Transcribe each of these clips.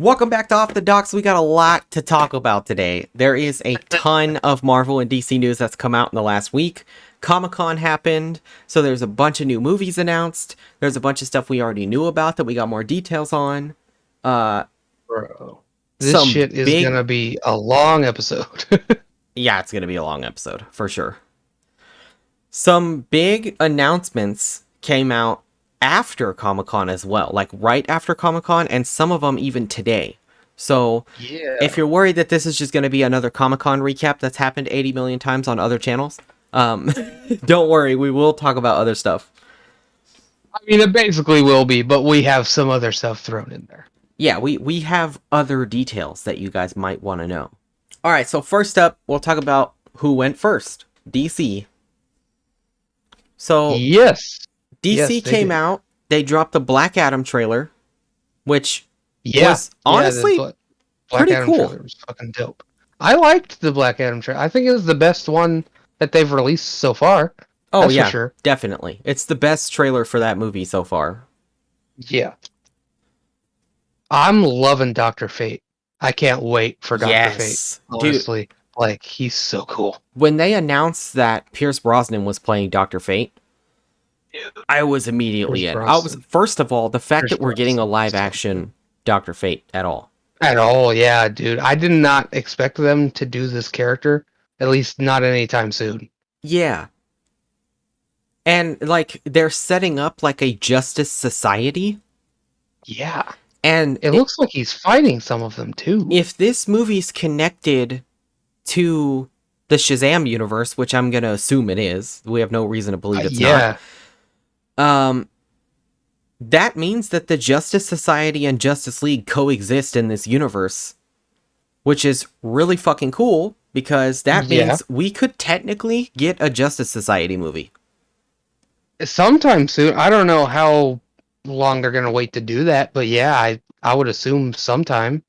Welcome back to Off the Docks. We got a lot to talk about today. There is a ton of Marvel and DC news that's come out in the last week. Comic-Con happened, so there's a bunch of new movies announced. There's a bunch of stuff we already knew about that we got more details on. Bro, this shit is gonna be a long episode. Yeah, it's gonna be a long episode, for sure. Some big announcements came out after Comic-Con as well, like right after Comic-Con, and some of them even today. So, if you're worried that this is just going to be another Comic-Con recap that's happened 80 million times on other channels, don't worry, we will talk about other stuff. I mean, it basically will be, but we have some other stuff thrown in there. Yeah, we have other details that you guys might want to know. Alright, so first up, we'll talk about who went first. DC. So, yes. DC came out, they dropped the Black Adam trailer, which was honestly pretty cool. Trailer was fucking dope. I liked the Black Adam trailer. I think it was the best one that they've released so far. Oh, that's yeah, for sure. Definitely. It's the best trailer for that movie so far. Yeah. I'm loving Dr. Fate. I can't wait for Dr. Fate. Honestly, like, he's so cool. When they announced that Pierce Brosnan was playing Dr. Fate, I was immediately in. First of all, the fact that we're getting a live action Dr. Fate at all. At all, yeah, dude. I did not expect them to do this character, at least not anytime soon. Yeah. And, like, they're setting up, like, a Justice Society. Yeah. And it looks like he's fighting some of them, too. If this movie's connected to the Shazam universe, which I'm going to assume it is, we have no reason to believe it's not. That means that the Justice Society and Justice League coexist in this universe, which is really fucking cool, because that means we could technically get a Justice Society movie. Sometime soon. I don't know how long they're going to wait to do that, but yeah, I would assume sometime.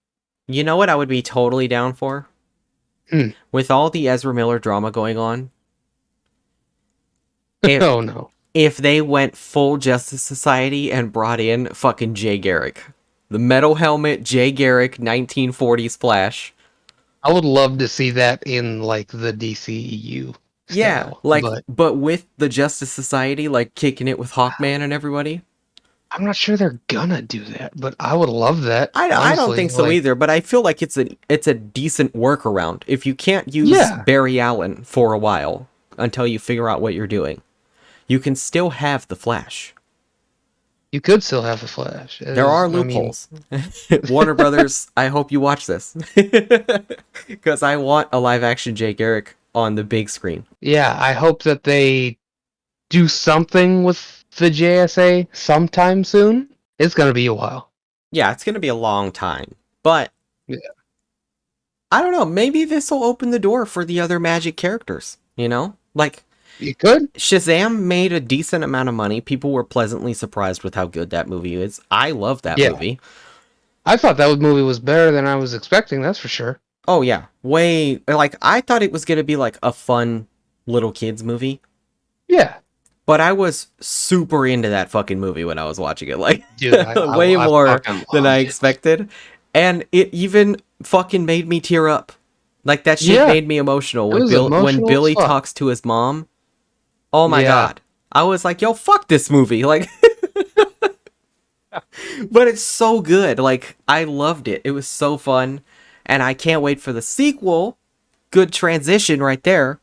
You know what I would be totally down for? With all the Ezra Miller drama going on. Oh no. If they went full Justice Society and brought in fucking Jay Garrick. The metal helmet, Jay Garrick, 1940s Flash. I would love to see that in, like, the DCEU. Yeah, but with the Justice Society, like, kicking it with Hawkman and everybody. I'm not sure they're gonna do that, but I would love that. I don't think so either, but I feel like it's a decent workaround. If you can't use Barry Allen for a while, until you figure out what you're doing, you can still have the Flash. You could still have the Flash. There are loopholes. Warner Brothers, I hope you watch this. Because I want a live-action Jay Garrick on the big screen. Yeah, I hope that they do something with the JSA sometime soon. It's going to be a while. Yeah, it's going to be a long time. But, I don't know, maybe this will open the door for the other Magic characters, you know? Like, you could. Shazam made a decent amount of money. People were pleasantly surprised with how good that movie is. I love that movie. I thought that movie was better than I was expecting, that's for sure. Oh, yeah. Way, like, I thought it was going to be, like, a fun little kids movie. Yeah. But I was super into that fucking movie when I was watching it. Like, dude, way more than I expected. And it even fucking made me tear up. Like, that shit made me emotional. When Billy talks to his mom. Oh my god. I was like, yo, fuck this movie. Like, but it's so good. Like, I loved it. It was so fun. And I can't wait for the sequel. Good transition right there.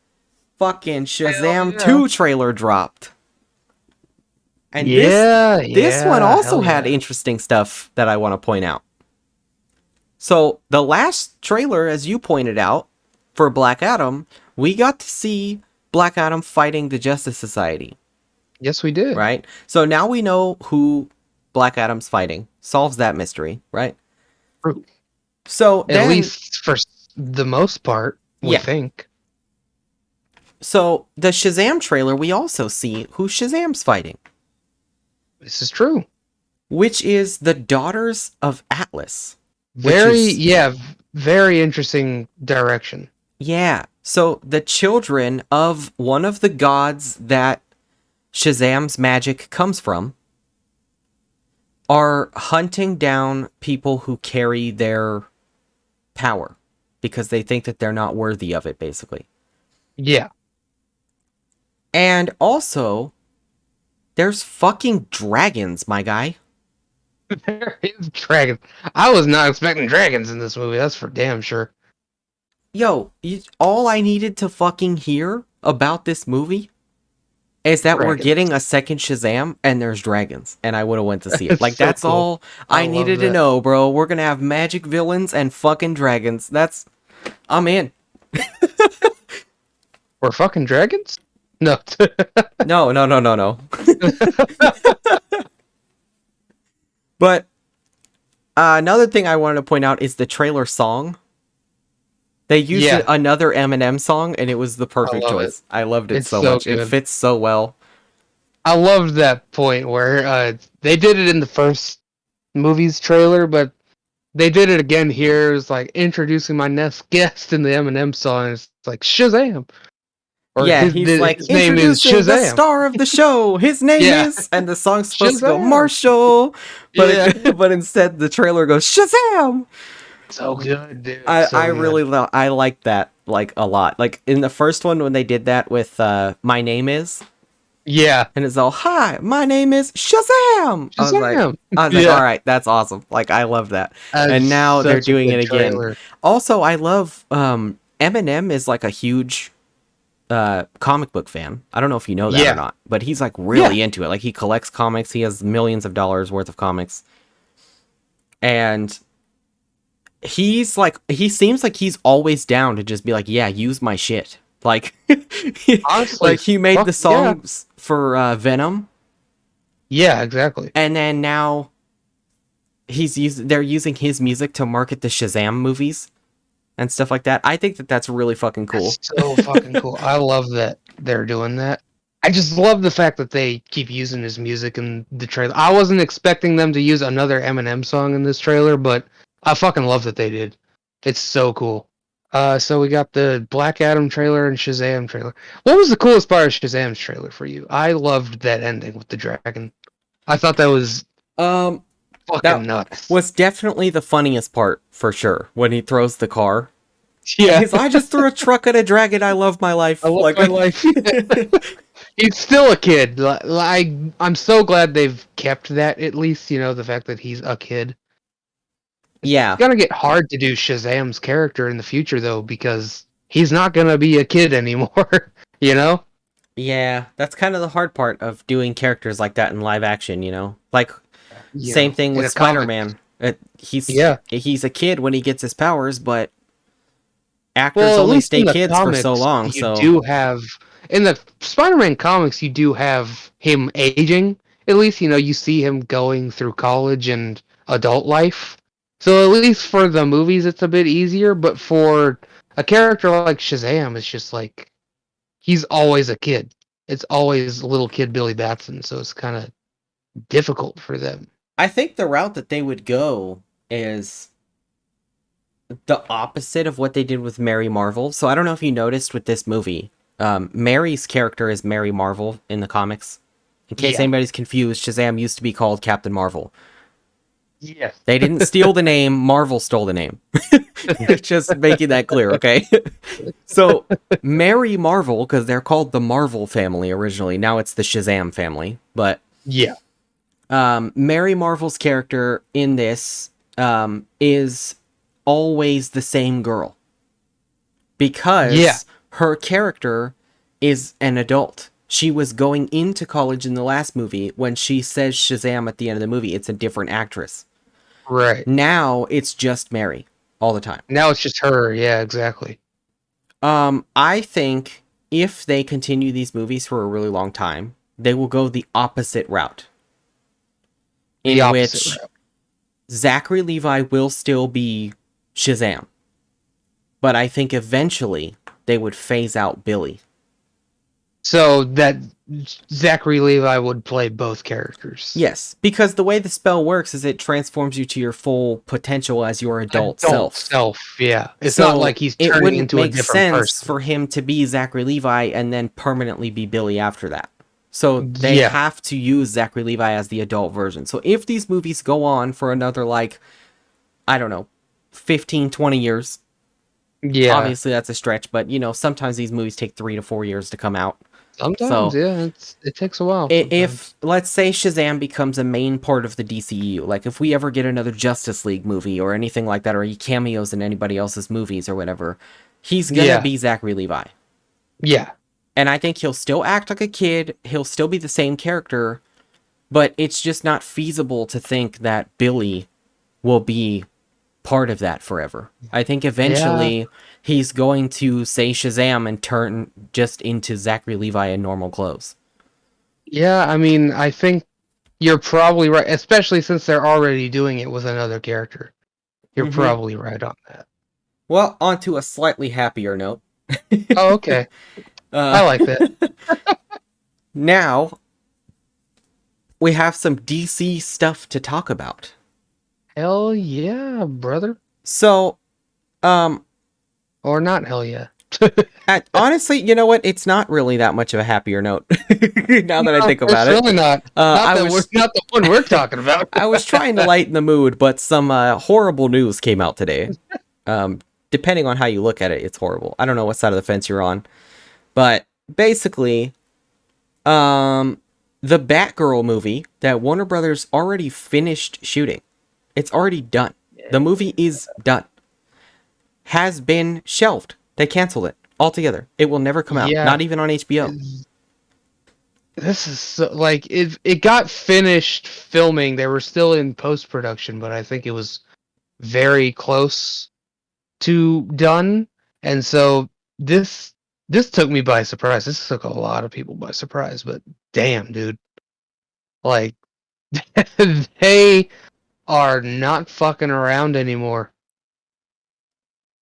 Fucking Shazam 2 trailer dropped. And this one also had interesting stuff that I want to point out. So, the last trailer, as you pointed out, for Black Adam, we got to see Black Adam fighting the Justice Society. Yes, we did. Right? So now we know who Black Adam's fighting. Solves that mystery, right? True. So at least for the most part, we think. So the Shazam trailer, we also see who Shazam's fighting. This is true. Which is the Daughters of Atlas. Very interesting direction. Yeah. So the children of one of the gods that Shazam's magic comes from are hunting down people who carry their power because they think that they're not worthy of it, basically. Yeah. And also, there's fucking dragons, my guy. There is dragons. I was not expecting dragons in this movie. That's for damn sure. Yo, all I needed to fucking hear about this movie is that we're getting a second Shazam and there's dragons, and I would have went to see it. Like, So that's cool. all I love needed to that. know, bro. We're gonna have magic villains and fucking dragons. I'm in. We're fucking dragons? No. No. But another thing I wanted to point out is the trailer song. They used another Eminem song, and it was the perfect choice. I loved it so much. Good. It fits so well. I loved that point where they did it in the first movie's trailer, but they did it again here. It was like introducing my next guest in the Eminem song. It's like Shazam. Or yeah, he's like, his name is Shazam, the star of the show. His name is, and the song's supposed to go Marshall, but but instead the trailer goes Shazam. So good, dude. I really love. I like that like a lot. Like in the first one when they did that with My Name Is. Yeah, and it's all, hi, my name is Shazam. I was like, all right, that's awesome. Like I love that. And now they're doing it again. Trailer. Also, I love Eminem is like a huge comic book fan. I don't know if you know that or not, but he's like really into it. Like he collects comics. He has millions of dollars worth of comics. And he's like, he seems like he's always down to just be like, yeah, use my shit. Like, honestly, like he made the songs for Venom. Yeah, exactly. And then now they're using his music to market the Shazam movies and stuff like that. I think that's really fucking cool. That's so fucking cool. I love that they're doing that. I just love the fact that they keep using his music in the trailer. I wasn't expecting them to use another Eminem song in this trailer, but I fucking love that they did. It's so cool. So we got the Black Adam trailer and Shazam trailer. What was the coolest part of Shazam's trailer for you? I loved that ending with the dragon. I thought that was fucking nuts. Was definitely the funniest part for sure when he throws the car. Yeah, I just threw a truck at a dragon. I love my life. I love my life. He's still a kid. I'm so glad they've kept that at least. You know, the fact that he's a kid. Yeah. It's gonna get hard to do Shazam's character in the future though, because he's not gonna be a kid anymore. You know? Yeah, that's kind of the hard part of doing characters like that in live action. You know, like same thing with Spider-Man. He's a kid when he gets his powers, but actors only stay kids for so long. You do have in the Spider-Man comics, you do have him aging. At least you see him going through college and adult life. So at least for the movies, it's a bit easier. But for a character like Shazam, it's just like he's always a kid. It's always little kid Billy Batson. So it's kind of difficult for them. I think the route that they would go is the opposite of what they did with Mary Marvel. So I don't know if you noticed with this movie, Mary's character is Mary Marvel in the comics. In case anybody's confused, Shazam used to be called Captain Marvel. Yes. They didn't steal the name, Marvel stole the name. Just making that clear, okay? So, Mary Marvel, because they're called the Marvel family originally, now it's the Shazam family, but... Yeah. Mary Marvel's character in this is always the same girl. Because her character is an adult. She was going into college in the last movie. When she says Shazam at the end of the movie, it's a different actress. Right. Now it's just Mary all the time. Now it's just her. Yeah, exactly. I think if they continue these movies for a really long time, they will go the opposite route. In which Zachary Levi will still be Shazam. But I think eventually they would phase out Billy. So that Zachary Levi would play both characters. Yes, because the way the spell works is it transforms you to your full potential as your adult self. Yeah. It's not like he's turning into a different person. It wouldn't make sense for him to be Zachary Levi and then permanently be Billy after that. So they Yeah. have to use Zachary Levi as the adult version. So if these movies go on for another, like, I don't know, 15, 20 years, Yeah. obviously that's a stretch, but, sometimes these movies take 3 to 4 years to come out. Sometimes, So yeah, it takes a while sometimes. if, let's say, Shazam becomes a main part of the DCU, like if we ever get another Justice League movie or anything like that, or he cameos in anybody else's movies or whatever, he's gonna Yeah. be Zachary Levi. Yeah. And I think he'll still act like a kid, he'll still be the same character, but it's just not feasible to think that Billy will be part of that forever. I think Yeah. eventually he's going to say Shazam and turn just into Zachary Levi in normal clothes. Yeah, I mean, I think you're probably right, especially since they're already doing it with another character. You're Mm-hmm. probably right on that. Well, on to a slightly happier note. Oh, okay. uh, I like that. Now, we have some DC stuff to talk about. Hell yeah, brother. So, um, Or not hell yeah. honestly, you know what? It's not really that much of a happier note. Now that I No, think about it's it, really not. I was Not the one we're talking about. I was trying to lighten the mood, but some horrible news came out today. Depending on how you look at it, it's horrible. I don't know what side of the fence you're on, but basically, the Batgirl movie that Warner Brothers already finished shooting, it's already done. The movie is done. Has been shelved. They canceled it altogether. It will never come out. Yeah. Not even on HBO. This is so, like it got finished filming. They were still in post production, but I think it was very close to done. And so this took me by surprise. This took a lot of people by surprise, but damn, dude. Like they are not fucking around anymore.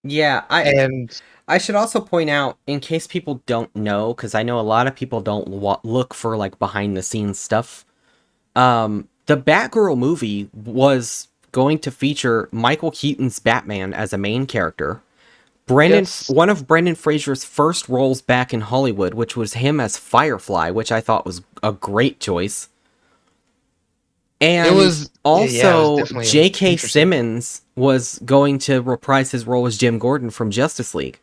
Yeah, And I should also point out, in case people don't know, because I know a lot of people don't look for like behind the scenes stuff. The Batgirl movie was going to feature Michael Keaton's Batman as a main character. yes, One of Brendan Fraser's first roles back in Hollywood, which was him as Firefly, which I thought was a great choice. And it was also, definitely J.K. interesting. Simmons was going to reprise his role as Jim Gordon from Justice League.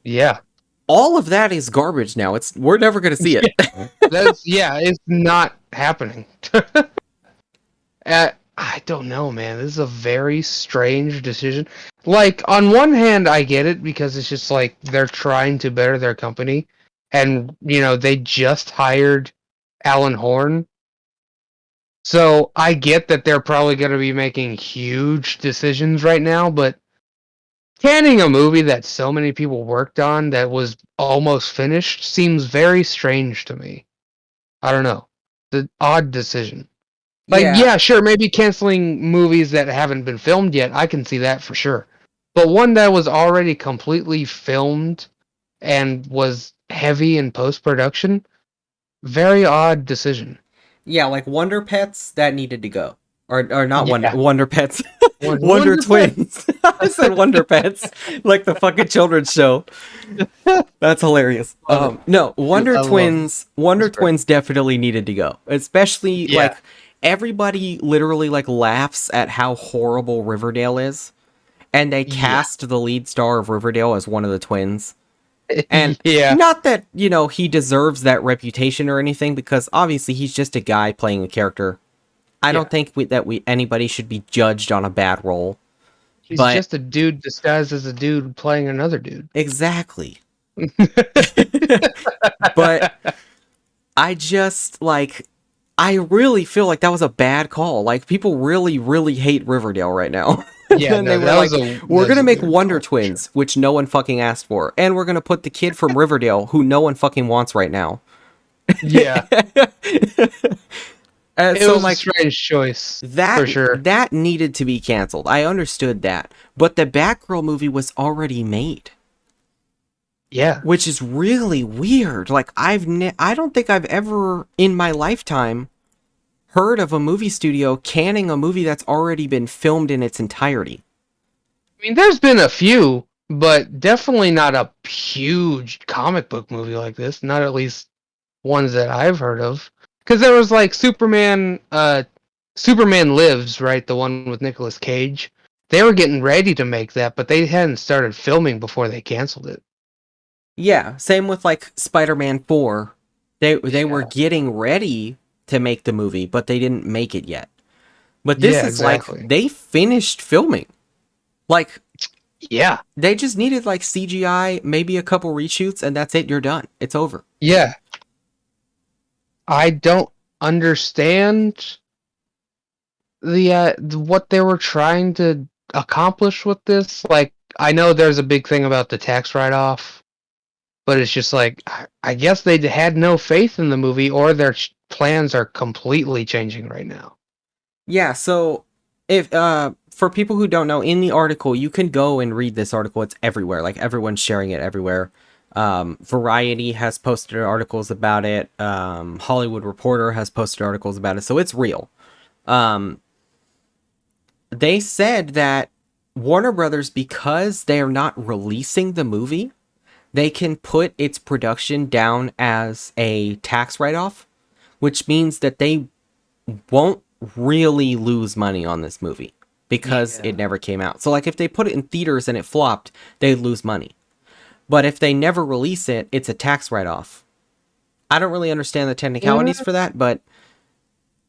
Yeah. All of that is garbage now. We're never going to see it. It's not happening. I don't know, man. This is a very strange decision. Like, on one hand, I get it because it's just like they're trying to better their company. And, they just hired Alan Horn. So I get that they're probably going to be making huge decisions right now, but canning a movie that so many people worked on that was almost finished seems very strange to me. I don't know. The odd decision. Like, Yeah, yeah, sure, maybe canceling movies that haven't been filmed yet, I can see that for sure. But one that was already completely filmed and was heavy in post-production, very odd decision. yeah, like Wonder Pets, that needed to go. Or not Yeah. Wonder Pets. Wonder Wonder Pets. Twins. I said Wonder Pets. Like the fucking children's show. That's hilarious. Love it. No, Wonder I love it. Twins. Wonder That's great. Twins definitely needed to go. Especially Yeah. like everybody literally like laughs at how horrible Riverdale is, and they Yeah. cast the lead star of Riverdale as one of the twins. And Yeah. not that, he deserves that reputation or anything, because obviously he's just a guy playing a character. I don't think anybody should be judged on a bad role. He's But just a dude disguised as a dude playing another dude. exactly. But I just I really feel like that was a bad call. Like people really, really hate Riverdale right now. Yeah, And no, they were that like, was a we're that was gonna a make weird Wonder call, for sure. Twins, which no one fucking asked for, and we're gonna put the kid from Riverdale, who no one fucking wants right now. Yeah. It So was like a strange choice, that for sure. that needed to be canceled. I understood that, but the Batgirl movie was already made, Yeah. which is really weird. Like I don't think I've ever in my lifetime heard of a movie studio canning a movie that's already been filmed in its entirety. I mean, there's been a few, but definitely not a huge comic book movie like this. Not at least ones that I've heard of. Because there was like Superman, Superman Lives, right? The one with Nicolas Cage. They were getting ready to make that, but they hadn't started filming before they canceled it. Yeah, same with like Spider-Man 4. They were Yeah. getting ready to make the movie, but they didn't make it yet. But this Yeah, is like exactly. they finished filming. Like Yeah. they just needed like CGI, maybe a couple reshoots, and that's it. You're done. It's over. Yeah. I don't understand what they were trying to accomplish with this. Like, I know there's a big thing about the tax write-off, but it's just like I guess they had no faith in the movie, or their plans are completely changing right now. Yeah, so if for people who don't know, in the article, you can go and read this article. It's everywhere. Like everyone's sharing it everywhere. Variety has posted articles about it. Hollywood Reporter has posted articles about it. So it's real. They said that Warner Brothers, because they're not releasing the movie, they can put its production down as a tax write-off, which means that they won't really lose money on this movie because it never came out. So like if they put it in theaters and it flopped, they'd lose money. But if they never release it, it's a tax write-off. I don't really understand the technicalities for that, but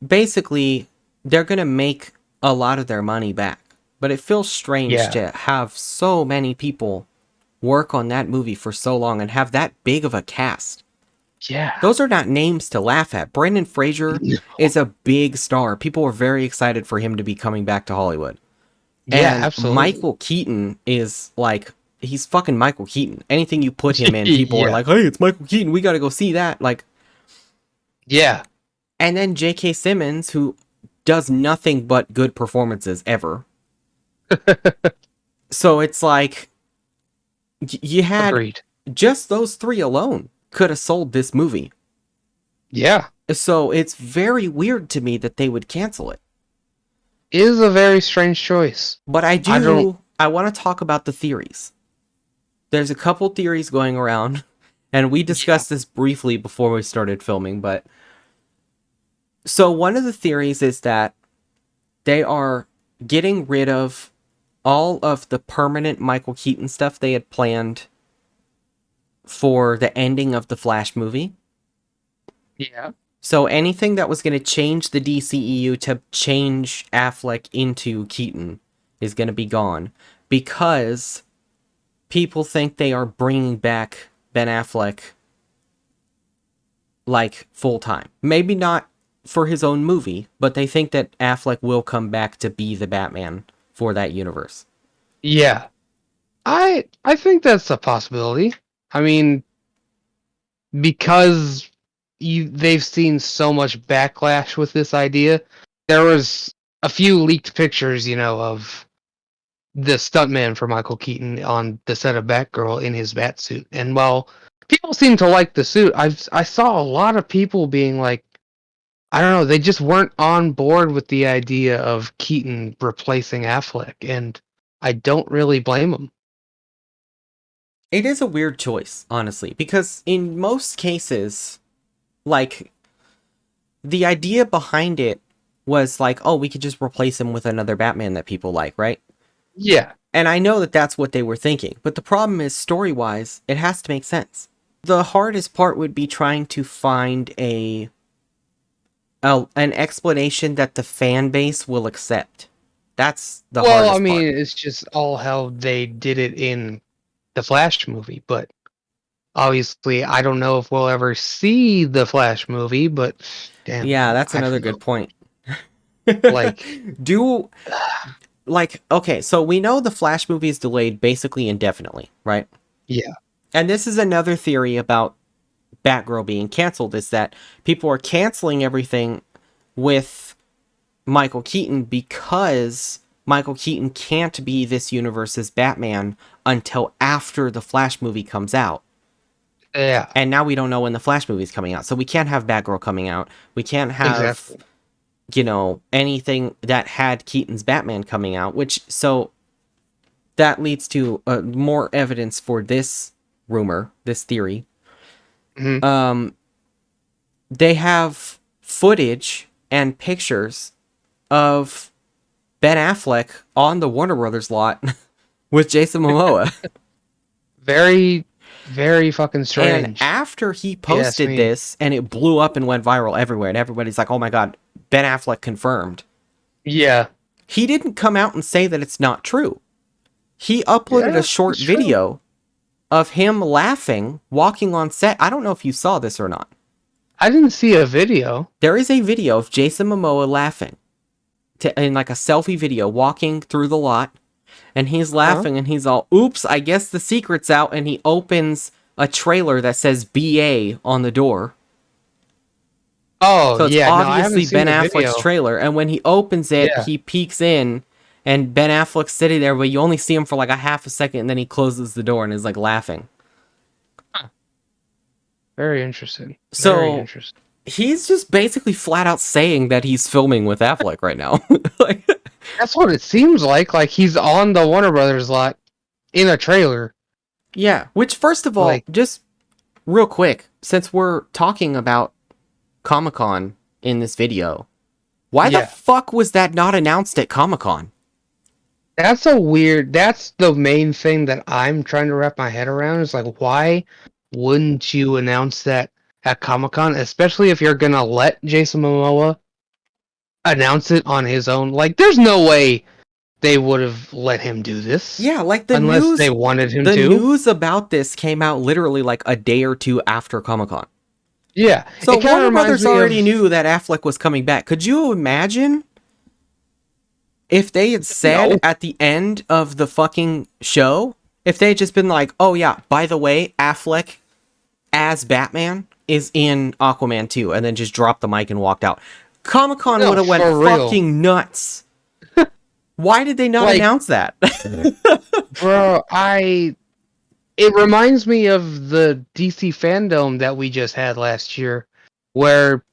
basically they're going to make a lot of their money back. But it feels strange to have so many people work on that movie for so long and have that big of a cast. Yeah. Those are not names to laugh at. Brendan Fraser is a big star. People are very excited for him to be coming back to Hollywood. Yeah, And absolutely. Michael Keaton is like, he's fucking Michael Keaton. Anything you put him in, people are Yeah. like, hey, it's Michael Keaton. We got to go see that. Like, Yeah. and then J.K. Simmons, who does nothing but good performances ever. So it's like, you had Agreed. just those three alone could have sold this movie. Yeah. So it's very weird to me that they would cancel it. It is a very strange choice. But I want to talk about the theories. There's a couple theories going around, and we discussed this briefly before we started filming, but so one of the theories is that they are getting rid of all of the permanent Michael Keaton stuff they had planned for the ending of the Flash movie. Yeah. So anything that was going to change the DCEU to change Affleck into Keaton is going to be gone because people think they are bringing back Ben Affleck like full time. Maybe not for his own movie, but they think that Affleck will come back to be the Batman for that universe. Yeah. I think that's a possibility. I mean, because they've seen so much backlash with this idea. There was a few leaked pictures, of the stuntman for Michael Keaton on the set of Batgirl in his bat suit. And while people seem to like the suit, I saw a lot of people being like, I don't know, they just weren't on board with the idea of Keaton replacing Affleck, and I don't really blame them. It is a weird choice, honestly, because in most cases, like, the idea behind it was like, oh, we could just replace him with another Batman that people like, right? Yeah. And I know that that's what they were thinking, but the problem is, story-wise, it has to make sense. The hardest part would be trying to find an explanation that the fan base will accept. That's the hardest part. Well, I mean, it's just all how they did it in the Flash movie, but obviously, I don't know if we'll ever see the Flash movie, but damn. Yeah, that's I another feel good point. like okay, so we know the Flash movie is delayed basically indefinitely, right? yeah. And this is another theory about Batgirl being canceled, is that people are canceling everything with Michael Keaton because Michael Keaton can't be this universe's Batman until after the Flash movie comes out. Yeah. And now we don't know when the Flash movie is coming out. So we can't have Batgirl coming out. We can't have, Exactly. Anything that had Keaton's Batman coming out, so that leads to more evidence for this rumor, this theory. Mhm. they have footage and pictures of Ben Affleck on the Warner Brothers lot with Jason Momoa. Very, very fucking And strange. after he Yes, posted me. this and it blew up and went viral everywhere, and everybody's like, oh my god, Ben Affleck confirmed. Yeah. He didn't come out and say that it's not true. He uploaded Yeah, a short it's true. video of him laughing, walking on set. I don't know if you saw this or not. I didn't see a video. There is a video of Jason Momoa laughing in like a selfie video, walking through the lot, and he's laughing and he's all, oops, I guess the secret's out, and he opens a trailer that says BA on the door. Oh, So it's yeah, no, I haven't obviously seen Ben the Affleck's video. trailer, and when he opens it, Yeah. he peeks in, and Ben Affleck's sitting there, but you only see him for like a half a second, and then he closes the door and is like laughing. Very interesting. So- Very interesting. He's just basically flat out saying that he's filming with Affleck right now. Like, That's what it seems like. Like he's on the Warner Brothers lot in a trailer. yeah, which first of all, Like- just real quick, since we're talking about Comic-Con in this video, why the Yeah. fuck was that not announced at Comic-Con? That's the main thing that I'm trying to wrap my head around is like, why wouldn't you announce that at Comic-Con, especially if you're gonna let Jason Momoa announce it on his own? Like, there's no way they would have let him do this. Yeah, like the unless news they wanted him the to. news about this came out literally like a day or two after Comic-Con. Yeah. So it kinda Warner reminds Brothers me already of- knew that Affleck was coming back. Could you imagine if they had said No. at the end of the fucking show, if they had just been like, oh yeah, by the way, Affleck as Batman is in Aquaman 2, and then just dropped the mic and walked out. Comic-Con No, would have went for real. fucking nuts. Why did they not Like- announce that? Bro, it reminds me of the DC fandom that we just had last year, where,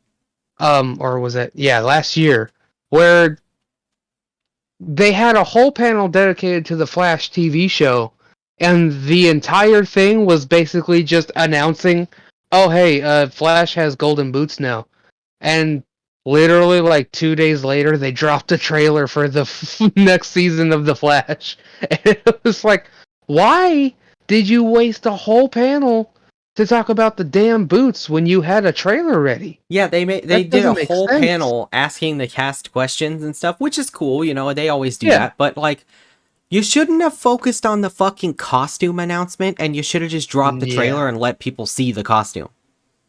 or was it? Yeah, last year, where they had a whole panel dedicated to the Flash TV show, and the entire thing was basically just announcing, oh hey, Flash has golden boots now, and literally like 2 days later, they dropped a trailer for the next season of the Flash, and it was like, why did you waste a whole panel to talk about the damn boots when you had a trailer ready? Yeah, they That did a doesn't make whole sense. panel asking the cast questions and stuff, which is cool, you know, they always do Yeah. that, but like, you shouldn't have focused on the fucking costume announcement, and you should have just dropped the Yeah. trailer and let people see the costume.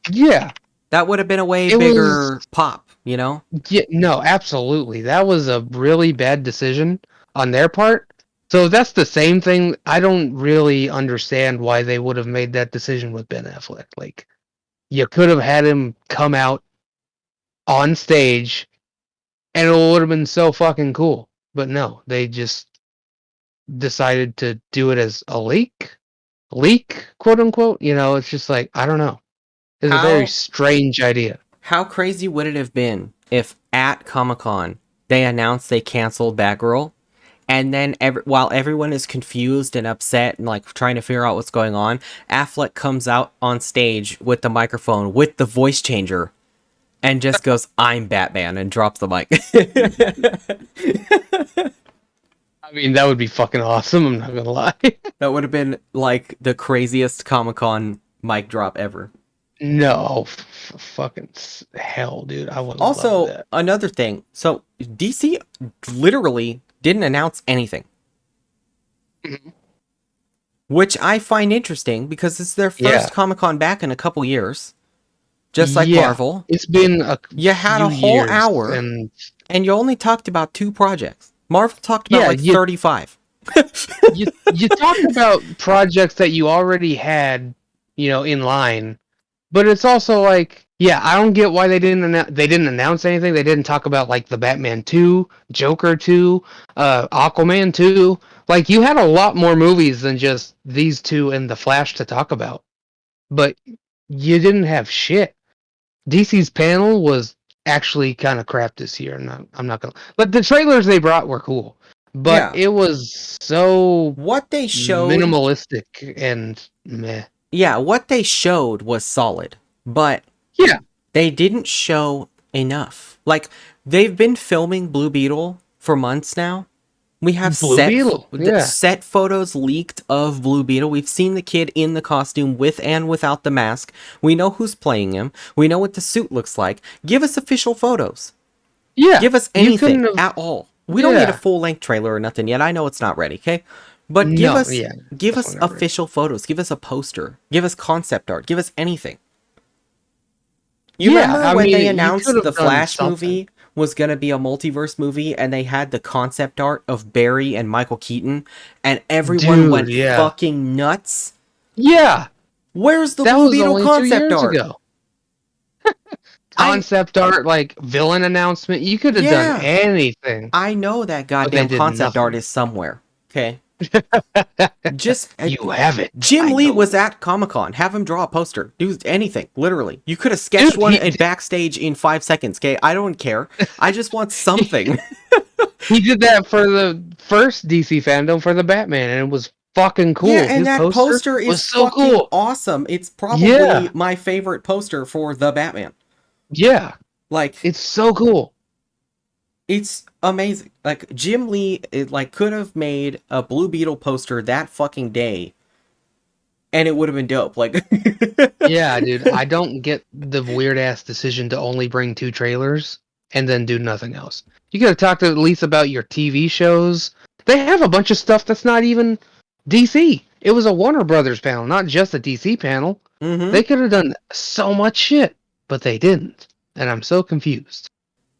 Yeah. That would have been a way It bigger pop, you know? Yeah, no, absolutely. That was a really bad decision on their part. So that's the same thing. I don't really understand why they would have made that decision with Ben Affleck. Like, you could have had him come out on stage, and it would have been so fucking cool. But no, they just decided to do it as a leak, quote unquote. You know, it's just like, I don't know. It's a How- very strange idea. How crazy would it have been if at Comic-Con they announced they canceled Batgirl, and then while everyone is confused and upset and like trying to figure out what's going on, Affleck comes out on stage with the microphone with the voice changer and just goes, "I'm Batman," and drops the mic. I mean, that would be fucking awesome. I'm not gonna lie. That would have been like the craziest Comic-Con mic drop ever. No, fucking hell, dude. I would love Also, that. another thing. So DC literally didn't announce anything. Mhm. Which I find interesting because it's their first Yeah. Comic-Con back in a couple years. Just like Yeah. Marvel. It's been a You had a few whole years, hour and and you only talked about 2 projects. Marvel talked about Yeah, like you- 35. you talked about projects that you already had, you know, in line, but it's also like, yeah, I don't get why they didn't announce anything. They didn't talk about like the Batman 2, Joker 2, Aquaman 2. Like, you had a lot more movies than just these two and the Flash to talk about, but you didn't have shit. DC's panel was actually kind of crap this year. I'm not gonna. But the trailers they brought were cool, but Yeah. it was so What they showed minimalistic and meh. Yeah, what they showed was solid. But Yeah. They didn't show enough. Like, they've been filming Blue Beetle for months now. We have Blue Beetle, yeah. set photos leaked of Blue Beetle. We've seen the kid in the costume with and without the mask. We know who's playing him. We know what the suit looks like. Give us official photos. Yeah. Give us anything at all. We don't need a Yeah. full-length trailer or nothing yet. I know it's not ready, okay? But give us official photos. Give us a poster. Give us concept art. Give us anything. You remember when they announced the Flash movie was going to be a multiverse movie and they had the concept art of Barry and Michael Keaton and everyone went fucking nuts? Yeah. Where's the Blue Beetle concept art? Concept art, like villain announcement. You could have done anything. I know that goddamn concept art is somewhere. Okay. Just you have it. Jim Lee was at Comic-Con. Have him draw a poster. Do anything, literally. You could have sketched one backstage in 5 seconds, okay? I don't care. I just want something. He did that for the first DC fandom for the Batman, and it was fucking cool. Yeah, and that poster is so fucking awesome. It's probably my favorite poster for the Batman. Yeah. Like, it's so cool. It's amazing. Like, Jim Lee, could have made a Blue Beetle poster that fucking day, and it would have been dope. Like, yeah, dude, I don't get the weird ass decision to only bring 2 trailers and then do nothing else. You could have talked at least about your TV shows. They have a bunch of stuff that's not even DC. It was a Warner Brothers panel, not just a DC panel. Mm-hmm. They could have done so much shit, but they didn't, and I'm so confused.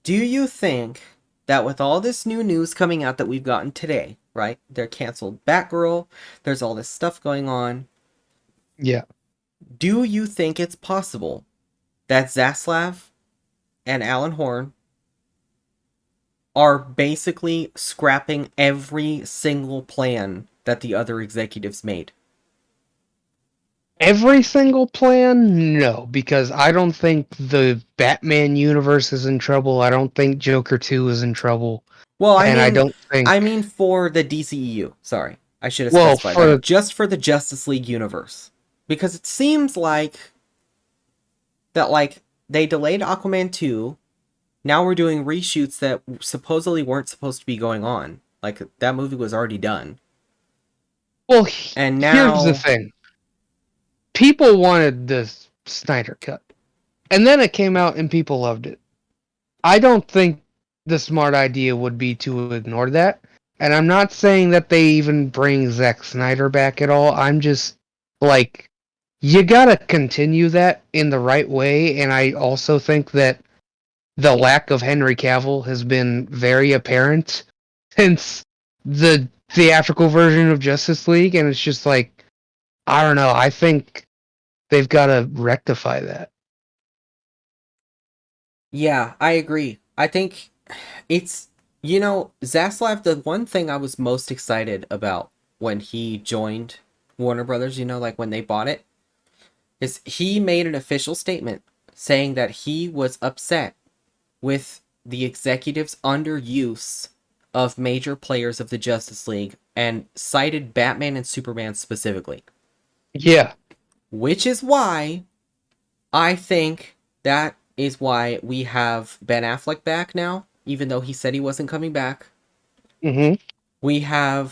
Do you think that with all this new news coming out that we've gotten today, right? They're canceled Batgirl. There's all this stuff going on. Yeah. Do you think it's possible that Zaslav and Alan Horn are basically scrapping every single plan that the other executives made? Every single plan? No, because I don't think the Batman universe is in trouble. I don't think Joker 2 is in trouble. Well, I mean for the DCEU. Sorry. I should have specified that. Just for the Justice League universe. Because it seems like that, they delayed Aquaman 2. Now we're doing reshoots that supposedly weren't supposed to be going on. Like, that movie was already done. Well, and now, here's the thing. People wanted the Snyder Cut. And then it came out and people loved it. I don't think the smart idea would be to ignore that. And I'm not saying that they even bring Zack Snyder back at all. I'm just, you gotta continue that in the right way. And I also think that the lack of Henry Cavill has been very apparent since the theatrical version of Justice League. And it's just I don't know. I think they've got to rectify that. Yeah, I agree. I think it's, Zaslav, the one thing I was most excited about when he joined Warner Brothers, when they bought it, is he made an official statement saying that he was upset with the executives' underuse of major players of the Justice League and cited Batman and Superman specifically. Yeah. Which is why I think that is why we have Ben Affleck back now, even though he said he wasn't coming back. Mm-hmm. We had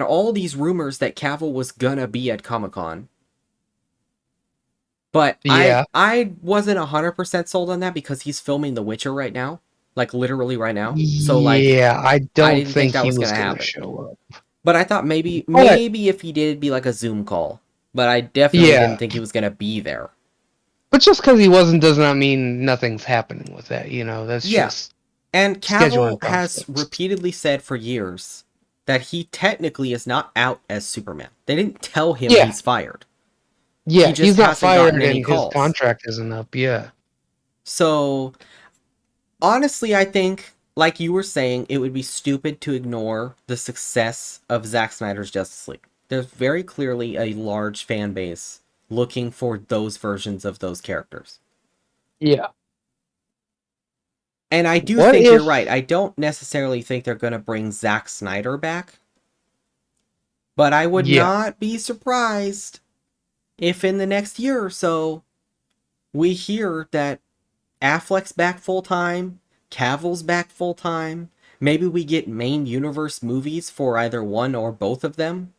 all these rumors that Cavill was gonna be at Comic-Con. But I wasn't 100% sold on that because he's filming The Witcher right now. Literally right now. So, I didn't think that was gonna happen. Show up. But I thought maybe if he did, it'd be a Zoom call. But I definitely didn't think he was gonna be there. But just because he wasn't does not mean nothing's happening with that, That's just... And Cavill has repeatedly said for years that he technically is not out as Superman. They didn't tell him he's fired. Yeah, he's not fired and his contract isn't up, So, honestly, I think, like you were saying, it would be stupid to ignore the success of Zack Snyder's Justice League. There's very clearly a large fan base looking for those versions of those characters. Yeah. And I do think you're right. I don't necessarily think they're going to bring Zack Snyder back. But I would not be surprised if in the next year or so we hear that Affleck's back full time, Cavill's back full time. Maybe we get main universe movies for either one or both of them.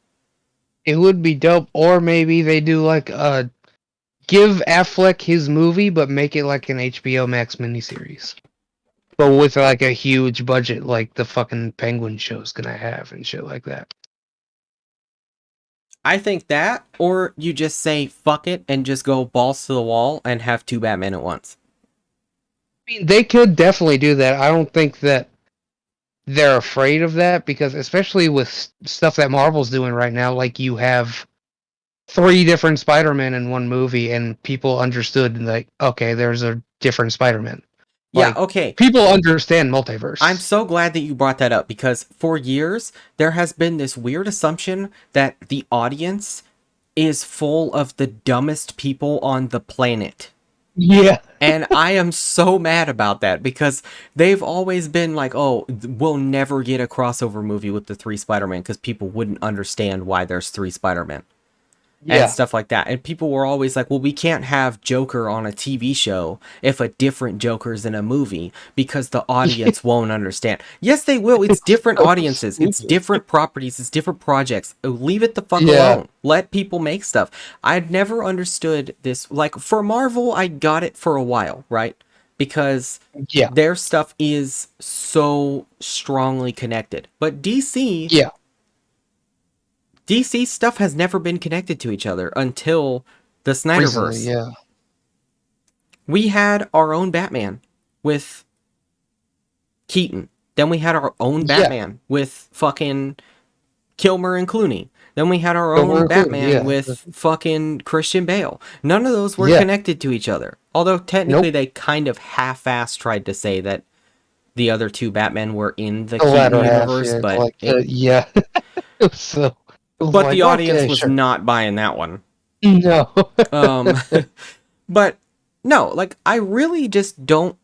It would be dope, or maybe they do like give Affleck his movie, but make it like an HBO Max miniseries, but with like a huge budget, like the fucking Penguin show's gonna have and shit like that. I think that, or you just say fuck it and just go balls to the wall and have two Batman at once. I mean, they could definitely do that. I don't think that they're afraid of that because, especially with stuff that Marvel's doing right now, like you have three different Spider-Man in one movie, and people understood like, okay, there's a different Spider-Man. Yeah, Like okay. people understand multiverse. I'm so glad that you brought that up because for years there has been this weird assumption that the audience is full of the dumbest people on the planet. Yeah. And I am so mad about that because they've always been like, oh, we'll never get a crossover movie with the three Spider-Man because people wouldn't understand why there's three Spider-Man. And stuff like that. And people were always like, well, we can't have Joker on a TV show if a different Joker's in a movie because the audience won't understand. Yes, they will. It's different audiences. It's different properties. It's different projects. Leave it the fuck alone. Let people make stuff. I'd never understood this. Like, for Marvel, I got it for a while, right? Because their stuff is so strongly connected. But DC stuff has never been connected to each other until the Snyderverse. Recently, we had our own Batman with Keaton. Then we had our own Batman with fucking Kilmer and Clooney. Then we had our own Batman with fucking Christian Bale. None of those were connected to each other. Although technically they kind of half-assed tried to say that the other two Batmen were in the Keaton universe, but like, it was so. But the audience was not buying that one. No. But no, like I really just don't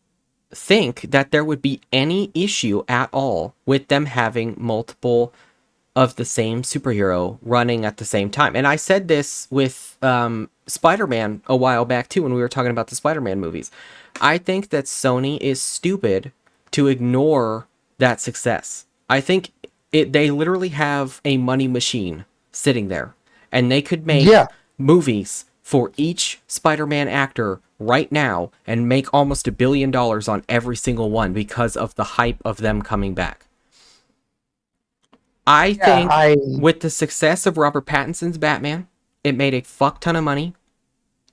think that there would be any issue at all with them having multiple of the same superhero running at the same time. And I said this with Spider-Man a while back too when we were talking about the Spider-Man movies. I think that Sony is stupid to ignore that success. I think they literally have a money machine sitting there, and they could make movies for each Spider-Man actor right now and make almost $1 billion on every single one because of the hype of them coming back. I think with the success of Robert Pattinson's Batman, it made a fuck ton of money.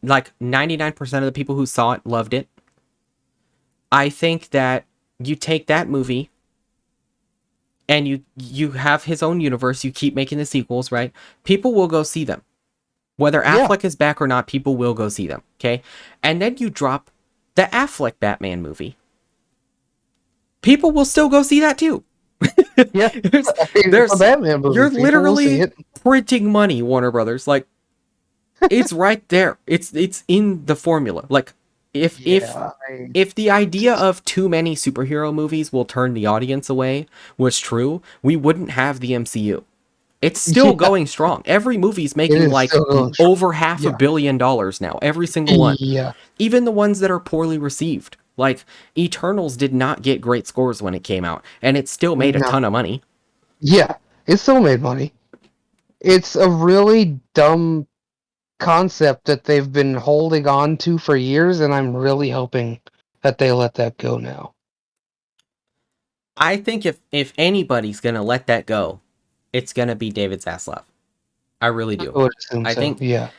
Like 99% of the people who saw it loved it. I think that you take that movie and you have his own universe, you keep making the sequels, right? People will go see them. Whether Affleck is back or not, people will go see them, okay? And then you drop the Affleck Batman movie. People will still go see that too. There's a Batman movie. You're literally printing money, Warner Brothers. Like, it's right there. It's in the formula. Like, if the idea of too many superhero movies will turn the audience away was true, we wouldn't have the MCU. It's still going strong. Every movie's making like over $500 million now. Every single one. Yeah. Even the ones that are poorly received. Like, Eternals did not get great scores when it came out, and it still made a ton of money. Yeah, it still made money. It's a really dumb concept that they've been holding on to for years, and I'm really hoping that they let that go now. I think if anybody's gonna let that go, it's gonna be David Zaslav. I really do. I would assume I think yeah.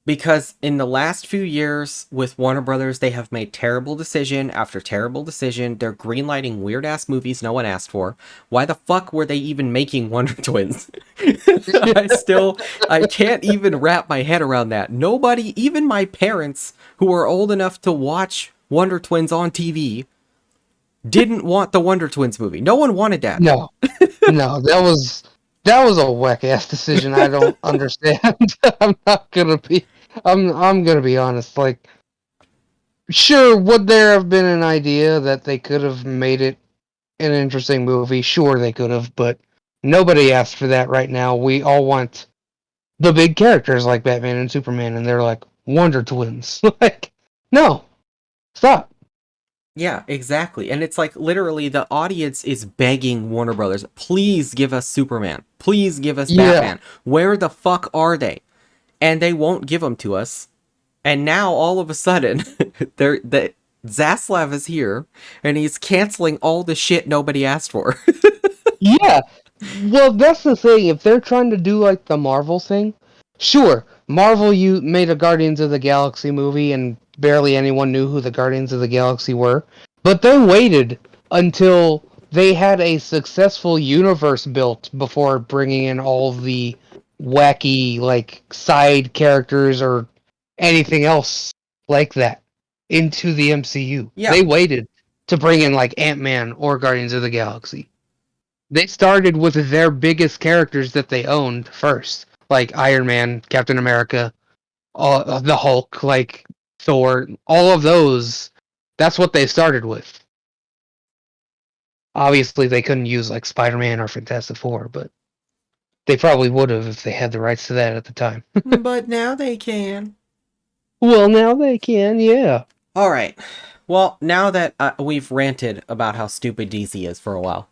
Because in the last few years with Warner Brothers, they have made terrible decision after terrible decision. They're greenlighting weird-ass movies no one asked for. Why the fuck were they even making Wonder Twins? I can't even wrap my head around that. Nobody, even my parents, who are old enough to watch Wonder Twins on TV, didn't want the Wonder Twins movie. No one wanted that. No, that was a whack-ass decision. I don't understand. I'm gonna be honest. Like, sure, would there have been an idea that they could have made it an interesting movie? Sure, they could have, but nobody asked for that right now. We all want the big characters like Batman and Superman, and they're like Wonder Twins. Like, No, stop. Yeah, exactly. And it's like literally the audience is begging Warner Brothers, please give us Superman. Please give us Yeah, Batman. Where the fuck are they? And they won't give them to us. And now all of a sudden, Zaslav is here and he's canceling all the shit nobody asked for. yeah. Well, that's the thing. If they're trying to do like the Marvel thing, sure. Marvel, you made a Guardians of the Galaxy movie, and barely anyone knew who the Guardians of the Galaxy were. But they waited until they had a successful universe built before bringing in all the wacky like side characters or anything else like that into the MCU. Yeah. They waited to bring in like Ant-Man or Guardians of the Galaxy. They started with their biggest characters that they owned first, like Iron Man, Captain America, the Hulk, like Thor, all of those. That's what they started with. Obviously, they couldn't use like Spider-Man or Fantastic Four, but they probably would have if they had the rights to that at the time. But now they can. Well, now they can, yeah. All right. Well, now that we've ranted about how stupid DC is for a while,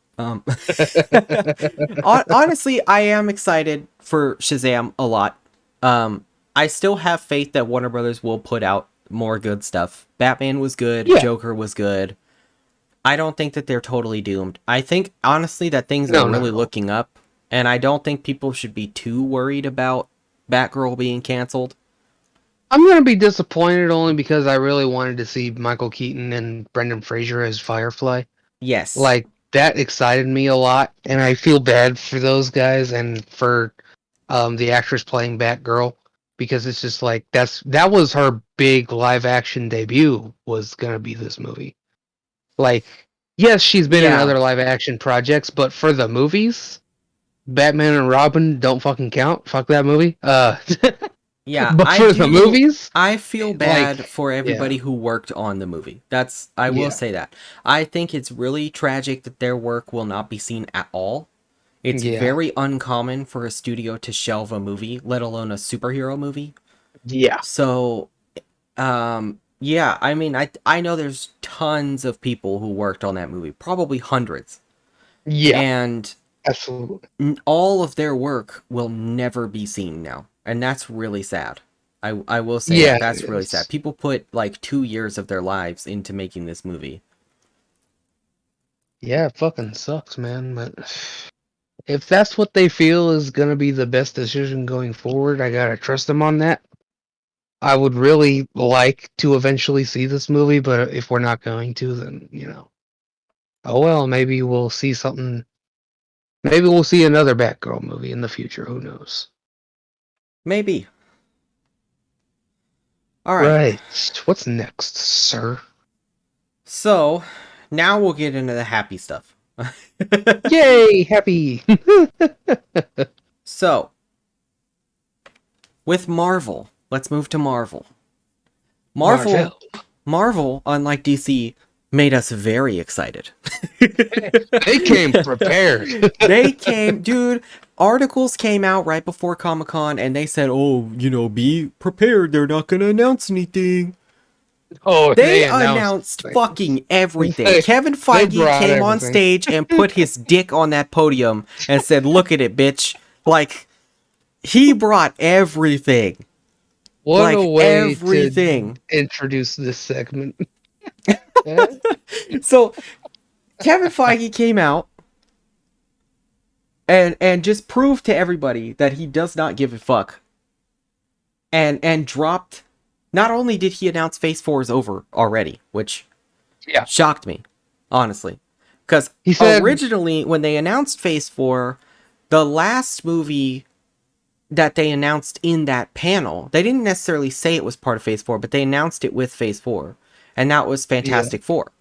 honestly, I am excited for Shazam a lot. I still have faith that Warner Brothers will put out more good stuff. Batman was good. Yeah. Joker was good. I don't think that they're totally doomed. I think, honestly, that things are really looking up, and I don't think people should be too worried about Batgirl being canceled. I'm gonna be disappointed only because I really wanted to see Michael Keaton and Brendan Fraser as Firefly. Yes. Like, that excited me a lot, and I feel bad for those guys and for the actress playing Batgirl, because it's just like that was her big live action debut, was gonna be this movie. Like, yes, she's been in other live action projects, but for the movies, Batman and Robin don't fucking count. Fuck that movie. Yeah, but for the movies, I feel bad like, for everybody who worked on the movie. I will say that. I think it's really tragic that their work will not be seen at all. It's very uncommon for a studio to shelve a movie, let alone a superhero movie. Yeah. So, yeah, I mean, I know there's tons of people who worked on that movie, probably hundreds. Yeah. And absolutely, all of their work will never be seen now. And that's really sad. I will say that's really sad. People put like 2 years of their lives into making this movie. Yeah, it fucking sucks, man. But if that's what they feel is gonna be the best decision going forward, I gotta trust them on that. I would really like to eventually see this movie, but if we're not going to, then oh well. Maybe we'll see something. Maybe we'll see another Batgirl movie in the future. Who knows? Maybe. All right. Right. What's next, sir? So, now we'll get into the happy stuff. Yay, happy. So, with Marvel, let's move to Marvel. Marvel, unlike DC, made us very excited. They came prepared. Dude, articles came out right before Comic-Con and they said, oh, be prepared, they're not gonna announce anything. Oh, they announced fucking everything. Kevin Feige came on stage and put his dick on that podium and said, look at it, bitch. Like, he brought everything. What a way to introduce this segment. So, Kevin Feige came out and just proved to everybody that he does not give a fuck. And dropped... Not only did he announce Phase 4 is over already, which shocked me, honestly. Because originally, when they announced Phase 4, the last movie that they announced in that panel, they didn't necessarily say it was part of Phase 4, but they announced it with Phase 4. And that was Fantastic Four.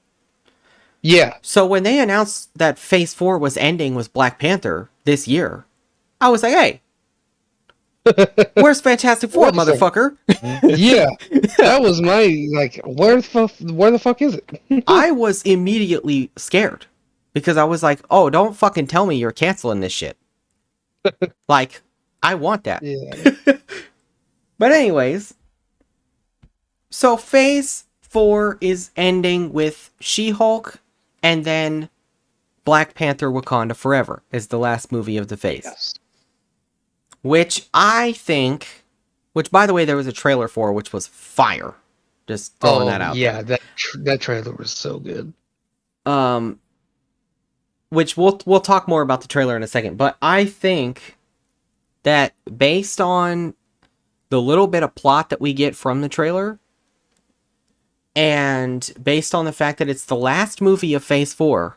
Yeah. So when they announced that Phase 4 was ending with Black Panther this year, I was like, hey, where's Fantastic Four, motherfucker? Yeah, that was my, like, where the fuck is it? I was immediately scared because I was like, oh, don't fucking tell me you're canceling this shit. Like, I want that. Yeah. But anyways, so Phase 4 is ending with She-Hulk, and then Black Panther Wakanda Forever is the last movie of the phase. Yes. Which I think, which by the way, there was a trailer for, which was fire. Just throwing that out there. That trailer was so good. Which we'll talk more about the trailer in a second, but I think that based on the little bit of plot that we get from the trailer, and based on the fact that it's the last movie of Phase 4,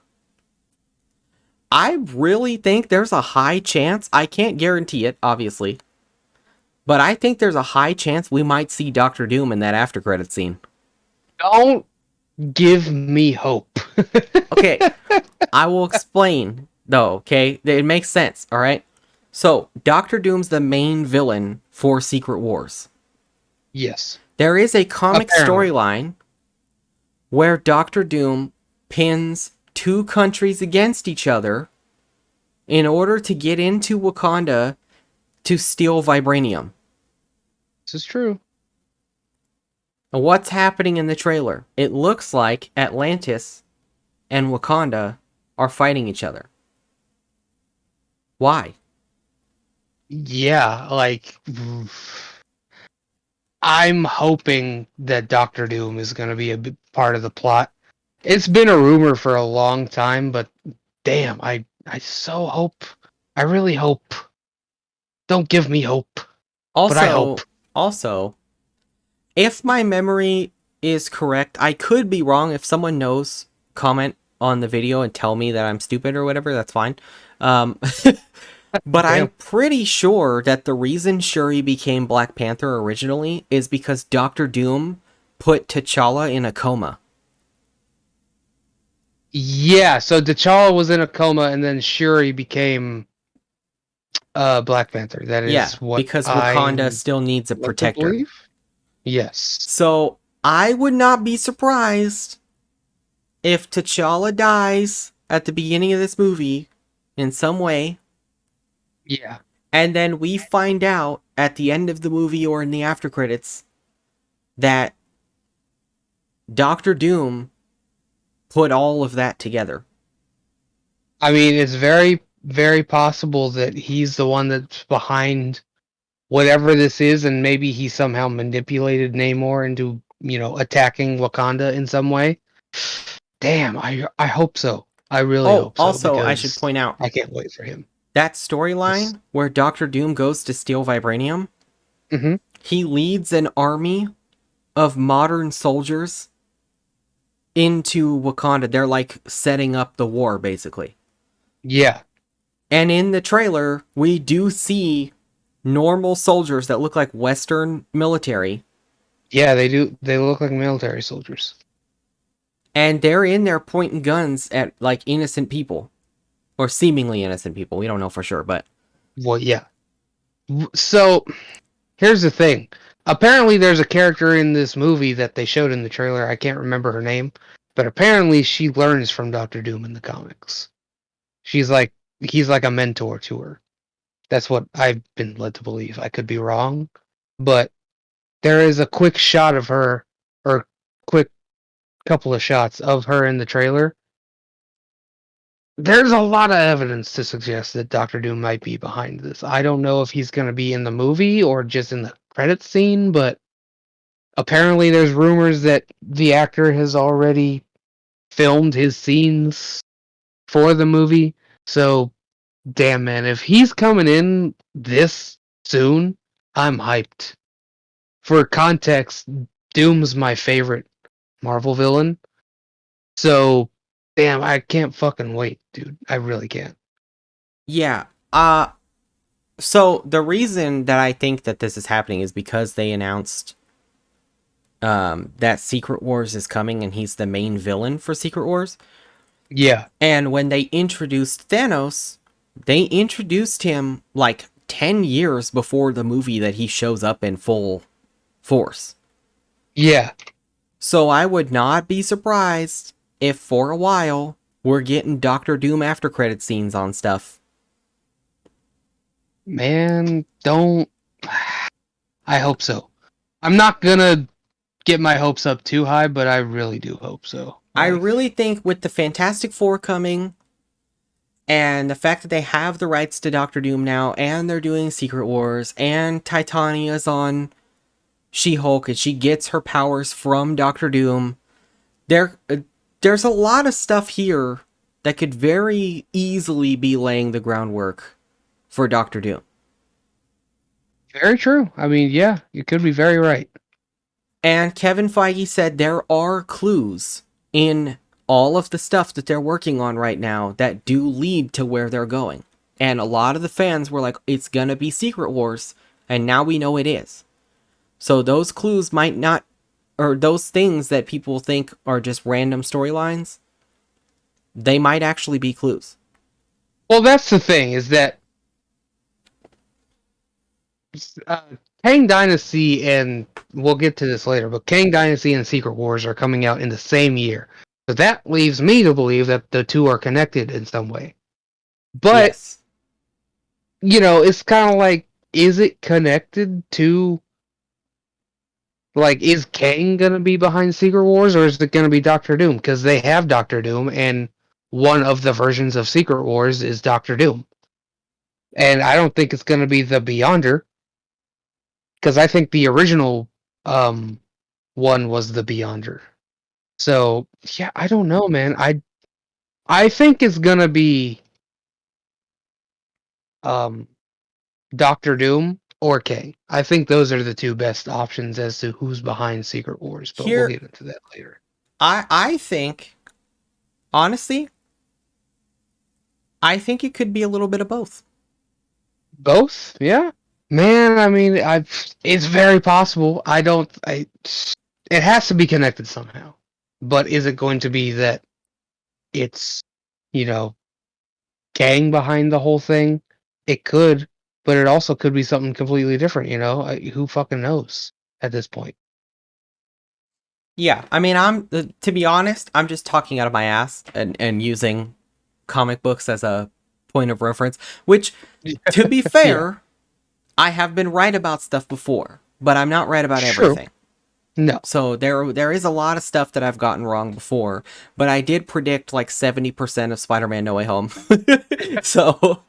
I really think there's a high chance, I can't guarantee it, obviously, but I think there's a high chance we might see Doctor Doom in that after credit scene. Don't give me hope. Okay, I will explain, though, okay? It makes sense, alright? So, Doctor Doom's the main villain for Secret Wars. Yes. There is a comic storyline where Doctor Doom pins 2 countries against each other in order to get into Wakanda to steal vibranium. This is true. And what's happening in the trailer? It looks like Atlantis and Wakanda are fighting each other. Why? Yeah, like, I'm hoping that Doctor Doom is going to be a big part of the plot. It's been a rumor for a long time, but damn, I so hope. I really hope. Don't give me hope. Also, but I hope. Also, if my memory is correct, I could be wrong. If someone knows, comment on the video and tell me that I'm stupid or whatever, that's fine. But I'm pretty sure that the reason Shuri became Black Panther originally is because Doctor Doom put T'Challa in a coma. Yeah, so T'Challa was in a coma and then Shuri became Black Panther. That is what because Wakanda still needs a protector. Yes. So I would not be surprised if T'Challa dies at the beginning of this movie in some way. Yeah. And then we find out at the end of the movie or in the after credits that Doctor Doom put all of that together. I mean, it's very, very possible that he's the one that's behind whatever this is, and maybe he somehow manipulated Namor into, attacking Wakanda in some way. Damn, I hope so. I really hope so. Also, I should point out, I can't wait for him. That storyline where Doctor Doom goes to steal vibranium, he leads an army of modern soldiers into Wakanda. They're like setting up the war, basically. Yeah. And in the trailer, we do see normal soldiers that look like Western military. Yeah, they do. They look like military soldiers. And they're in there pointing guns at like innocent people. Or seemingly innocent people. We don't know for sure, but... Well, yeah. So, here's the thing. Apparently, there's a character in this movie that they showed in the trailer. I can't remember her name. But apparently, she learns from Doctor Doom in the comics. He's like a mentor to her. That's what I've been led to believe. I could be wrong. But there is a quick shot of her, or quick couple of shots of her in the trailer. There's a lot of evidence to suggest that Doctor Doom might be behind this. I don't know if he's going to be in the movie or just in the credits scene, but apparently there's rumors that the actor has already filmed his scenes for the movie. So, damn man, if he's coming in this soon, I'm hyped. For context, Doom's my favorite Marvel villain. So, damn, I can't fucking wait, dude. I really can't. Yeah. So the reason that I think that this is happening is because they announced that Secret Wars is coming and he's the main villain for Secret Wars. Yeah. And when they introduced Thanos, they introduced him like 10 years before the movie that he shows up in full force. Yeah. So I would not be surprised if for a while we're getting Doctor Doom after credit scenes on stuff. Man, don't. I hope so. I'm not gonna get my hopes up too high, but I really do hope so. I really think with the Fantastic Four coming, and the fact that they have the rights to Doctor Doom now, and they're doing Secret Wars, and Titania's on She-Hulk, and she gets her powers from Doctor Doom, there's a lot of stuff here that could very easily be laying the groundwork for Doctor Doom. Very true. I mean, yeah, you could be very right. And Kevin Feige said there are clues in all of the stuff that they're working on right now that do lead to where they're going. And a lot of the fans were like, it's gonna be Secret Wars, and now we know it is. So those clues might not, or those things that people think are just random storylines, they might actually be clues. Well, that's the thing, is that Kang Dynasty, and we'll get to this later, but Kang Dynasty and Secret Wars are coming out in the same year. So that leaves me to believe that the two are connected in some way. But, Yes. you know, it's kind of like, is it connected to, like, is Kang going to be behind Secret Wars, or is it going to be Doctor Doom? Because they have Doctor Doom, and one of the versions of Secret Wars is Doctor Doom. And I don't think it's going to be the Beyonder, because I think the original one was the Beyonder. So yeah, I don't know, man. I think it's gonna be Doctor Doom or Kang. I think those are the two best options as to who's behind Secret Wars, but we'll get into that later. I think, honestly, I think it could be a little bit of both. Both? Yeah. Man, I mean, it's very possible. It has to be connected somehow. But is it going to be that it's, you know, Kang behind the whole thing? It could, but it also could be something completely different, you know? Who fucking knows at this point? Yeah, I mean, to be honest, I'm just talking out of my ass and using comic books as a point of reference, which, to be fair, I have been right about stuff before, but I'm not right about everything. No. So there is a lot of stuff that I've gotten wrong before, but I did predict like 70% of Spider-Man No Way Home. So,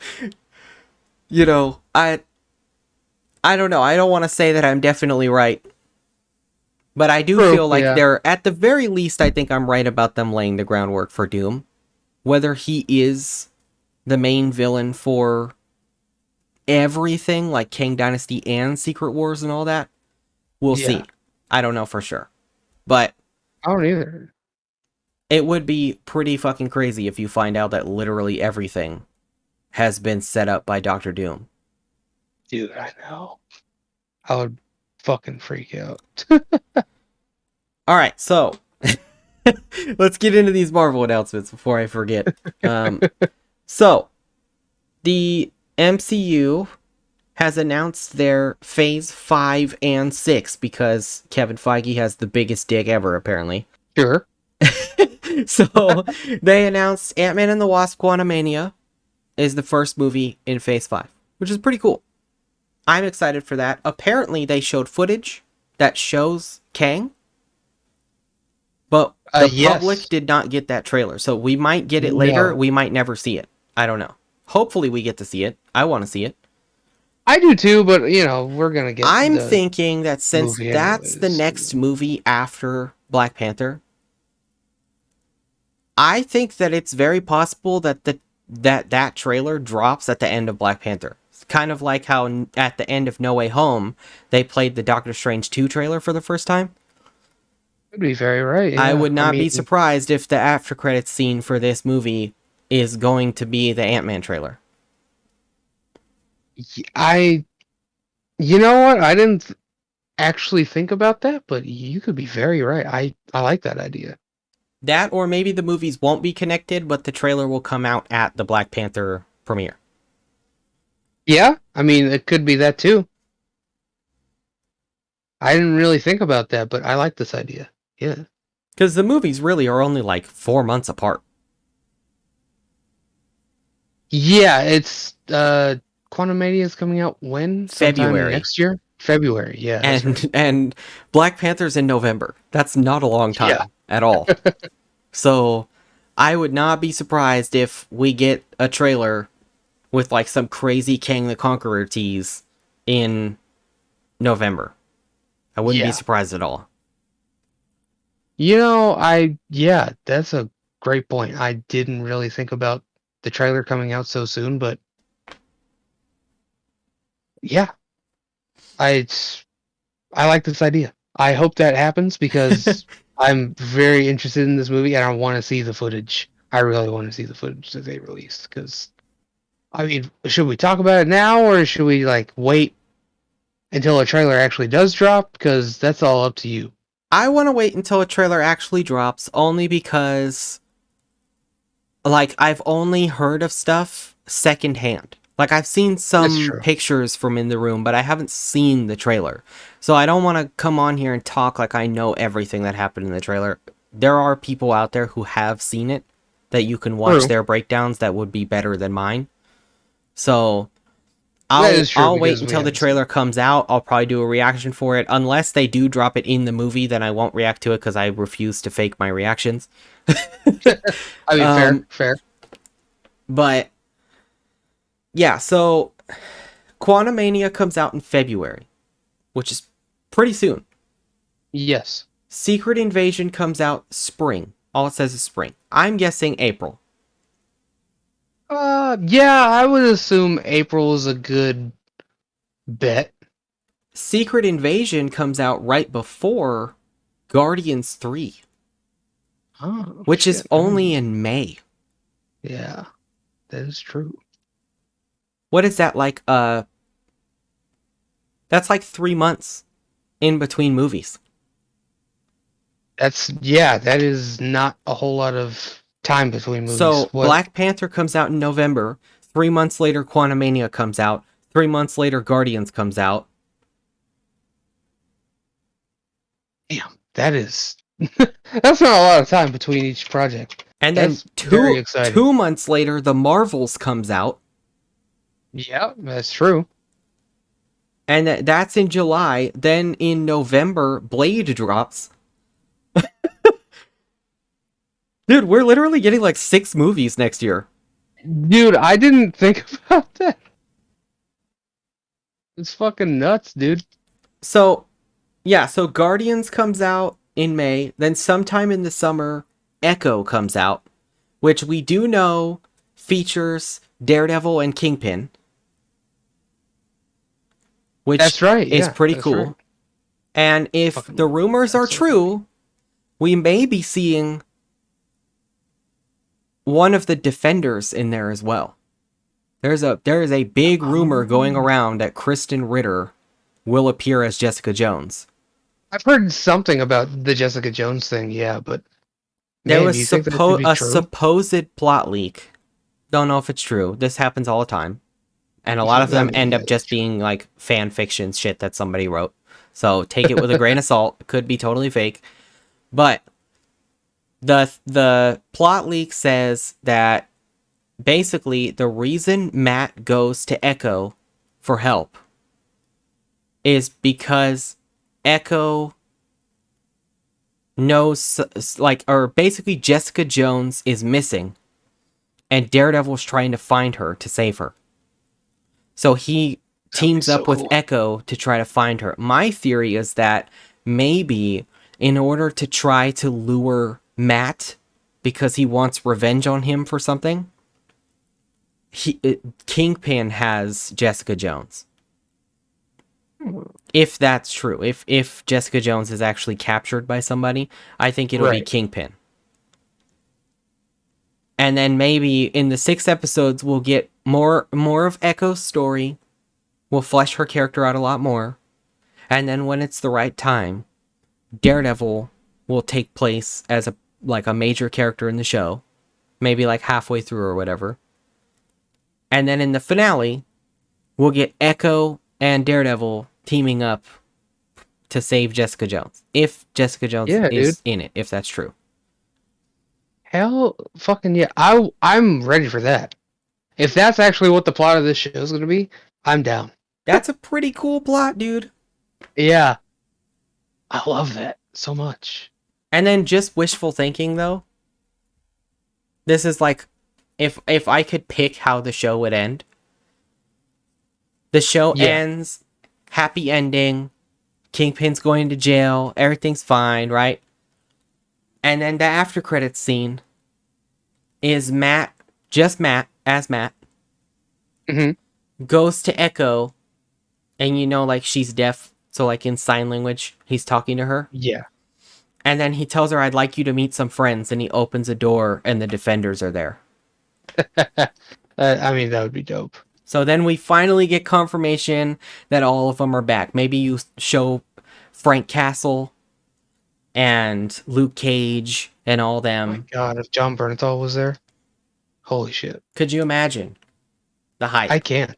you know, I don't know. I don't want to say that I'm definitely right, but I do feel like they're, at the very least, I think I'm right about them laying the groundwork for Doom. Whether he is the main villain for everything, like Kang Dynasty and Secret Wars and all that, we'll see. I don't know for sure. But I don't either. It would be pretty fucking crazy if you find out that literally everything has been set up by Doctor Doom. Dude, I know. I would fucking freak out. Alright, so let's get into these Marvel announcements before I forget. So, the MCU has announced their Phase 5 and 6 because Kevin Feige has the biggest dick ever, apparently. Sure. So, they announced Ant-Man and the Wasp: Quantumania is the first movie in Phase 5, which is pretty cool. I'm excited for that. Apparently, they showed footage that shows Kang, but the public did not get that trailer. So, we might get it later. We might never see it. I don't know. Hopefully, we get to see it. I want to see it. I do too, but you know, we're gonna get. I'm thinking that since that's the next movie after Black Panther, I think that it's very possible that that trailer drops at the end of Black Panther. It's kind of like how at the end of No Way Home, they played the Doctor Strange 2 trailer for the first time. Could be very right. Yeah. I would not be surprised if the after credits scene for this movie is going to be the Ant-Man trailer. You know what? I didn't actually think about that, but you could be very right. I like that idea. That, or maybe the movies won't be connected, but the trailer will come out at the Black Panther premiere. Yeah, I mean, it could be that too. I didn't really think about that, but I like this idea. Yeah. Because the movies really are only like 4 months apart. Yeah, it's Quantumania is coming out when? February next year. February, yeah, that's right. and Black Panther's in November. That's not a long Yeah. time at all. So I would not be surprised if we get a trailer with like some crazy Kang the Conqueror tease in November. I wouldn't be Yeah. surprised at all. Yeah, that's a great point. I didn't really think about the trailer coming out so soon, but yeah, I I like this idea. I hope that happens because I'm very interested in this movie and I want to see the footage. I really want to see the footage that they released because I mean, should we talk about it now or should we like wait until a trailer actually does drop? Because that's all up to you. I want to wait until a trailer actually drops only because like I've only heard of stuff secondhand. Like I've seen That's some true. pictures from in the room, but I haven't seen the trailer. So I don't want to come on here and talk like I know everything that happened in the trailer. There are people out there who have seen it that you can watch True. their breakdowns that would be better than mine. So That I'll is true wait because we until the haven't seen trailer it. comes out. I'll probably do a reaction for it. Unless they do drop it in the movie, then I won't react to it because I refuse to fake my reactions. I mean, Um, fair. but yeah, so Quantumania comes out in February, which is pretty soon. Yes. Secret Invasion comes out spring. All it says is spring. I'm guessing April. Yeah, I would assume April is a good bet. Secret Invasion comes out right before Guardians 3, Oh, which is shit. only in May. Yeah, that is true. What is that like? That's like 3 months in between movies. That is not a whole lot of time between movies. So What? Black Panther comes out in November. 3 months later, Quantumania comes out. 3 months later, Guardians comes out. Damn, that is. That's not a lot of time between each project. And then That's very exciting. 2 months later, The Marvels comes out. Yeah, that's true. And that's in July. Then in November, Blade drops. Dude, we're literally getting like 6 movies next year. Dude, I didn't think about that. It's fucking nuts, dude. So, yeah, so Guardians comes out in May. Then sometime in the summer, Echo comes out, which we do know features Daredevil and Kingpin. Which That's right. is Yeah, pretty that's cool. right. And if Fucking the rumors are that's so true, we may be seeing one of the Defenders in there as well. There is a big rumor going around that Kristen Ritter will appear as Jessica Jones. I've heard something about the Jessica Jones thing, yeah, but There man, was do you think that could be a true? supposed plot leak. Don't know if it's true. This happens all the time. And a lot of them end up just being like fan fiction shit that somebody wrote. So take it with a grain of salt. It could be totally fake. But the plot leak says that basically the reason Matt goes to Echo for help is because Echo knows, like, or basically Jessica Jones is missing and Daredevil's trying to find her to save her. So he teams up with Echo to try to find her. My theory is that maybe in order to try to lure Matt because he wants revenge on him for something, Kingpin has Jessica Jones. If that's true, if Jessica Jones is actually captured by somebody, I think it'll be Kingpin. And then maybe in the 6 episodes, we'll get more of Echo's story. We'll flesh her character out a lot more. And then when it's the right time, Daredevil will take place as a major character in the show. Maybe like halfway through or whatever. And then in the finale, we'll get Echo and Daredevil teaming up to save Jessica Jones. If Jessica Jones is in it, if that's true. Hell fucking yeah. I'm ready for that. If that's actually what the plot of this show is going to be, I'm down. That's a pretty cool plot, dude. Yeah, I love that so much. And then just wishful thinking though. This is like if I could pick how the show would end. The show Yeah, ends, happy ending, Kingpin's going to jail, everything's fine, right? And then the after credits scene is Matt, just Matt, as Matt, hmm goes to Echo, and like she's deaf, so like in sign language, he's talking to her. yeah. And then he tells her, I'd like you to meet some friends, and he opens a door, and the Defenders are there. I mean, that would be dope. So then we finally get confirmation that all of them are back. Maybe you show Frank Castle and Luke Cage and all Oh my them. God, if John Bernthal was there, holy shit! Could you imagine the hype? I can't.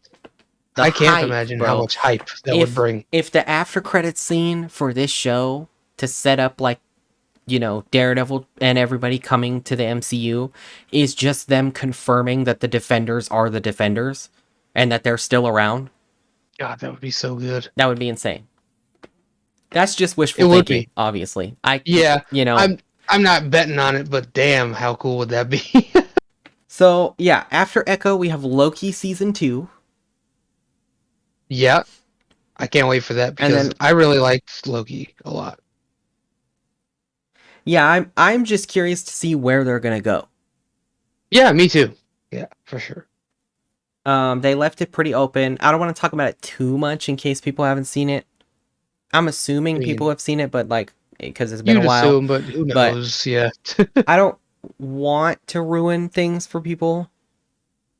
The I can't hype, imagine how bro. much hype that would bring. If the after credits scene for this show to set up like Daredevil and everybody coming to the MCU is just them confirming that the Defenders are the Defenders and that they're still around, God, that would be so good. that would be insane. That's just It wishful would thinking, be. obviously. Yeah, I'm not betting on it, but damn, how cool would that be? So yeah, after Echo we have Loki season 2. Yeah, I can't wait for that And because then I really liked Loki a lot. yeah, I'm just curious to see where they're gonna go. Yeah, me too. Yeah, for sure. They left it pretty open. I don't want to talk about it too much in case people haven't seen it. I'm assuming I people mean, have seen it, but like because it's been a you'd while. assume, but who But knows? Yeah. I don't want to ruin things for people.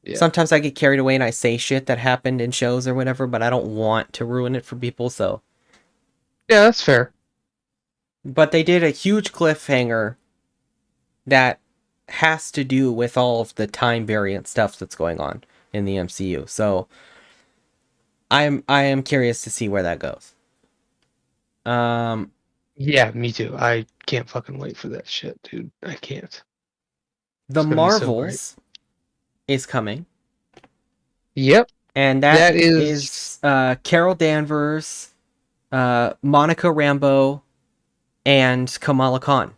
Yeah. Sometimes I get carried away and I say shit that happened in shows or whatever, but I don't want to ruin it for people. So, Yeah, that's fair. but they did a huge cliffhanger that has to do with all of the time variant stuff that's going on in the MCU. So, I am curious to see where that goes. Um, Yeah, me too. I can't fucking wait for that shit, dude. I can't. The It's gonna be so great. Marvels is coming, Yep, and that that is is Carol Danvers, Monica Rambeau, and Kamala Khan.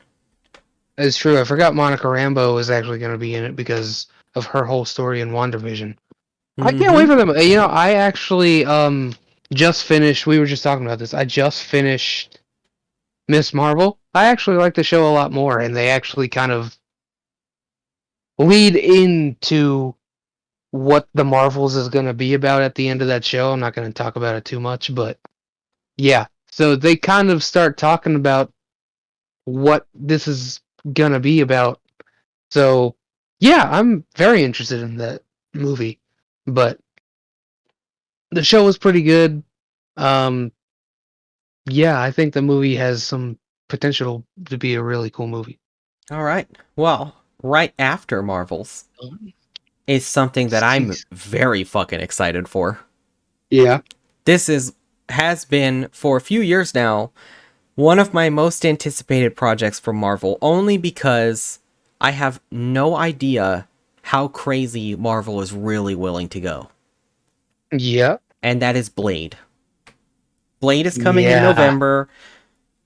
is true. I forgot Monica Rambeau was actually gonna be in it because of her whole story in WandaVision. I can't wait Mm-hmm. for them. I actually just finished. We were just talking about this. I just finished Miss Marvel. I actually like the show a lot more, and they actually kind of lead into what the Marvels is going to be about at the end of that show. I'm not going to talk about it too much, but yeah. So they kind of start talking about what this is going to be about. So yeah, I'm very interested in that movie. But the show was pretty good. Um, yeah, I think the movie has some potential to be a really cool movie. All right. Well, right after Marvels is something that I'm Jeez. very fucking excited for. Yeah. This has been for a few years now one of my most anticipated projects from Marvel, only because I have no idea how crazy Marvel is really willing to go. Yeah. And that is Blade. Blade is coming in Yeah. November.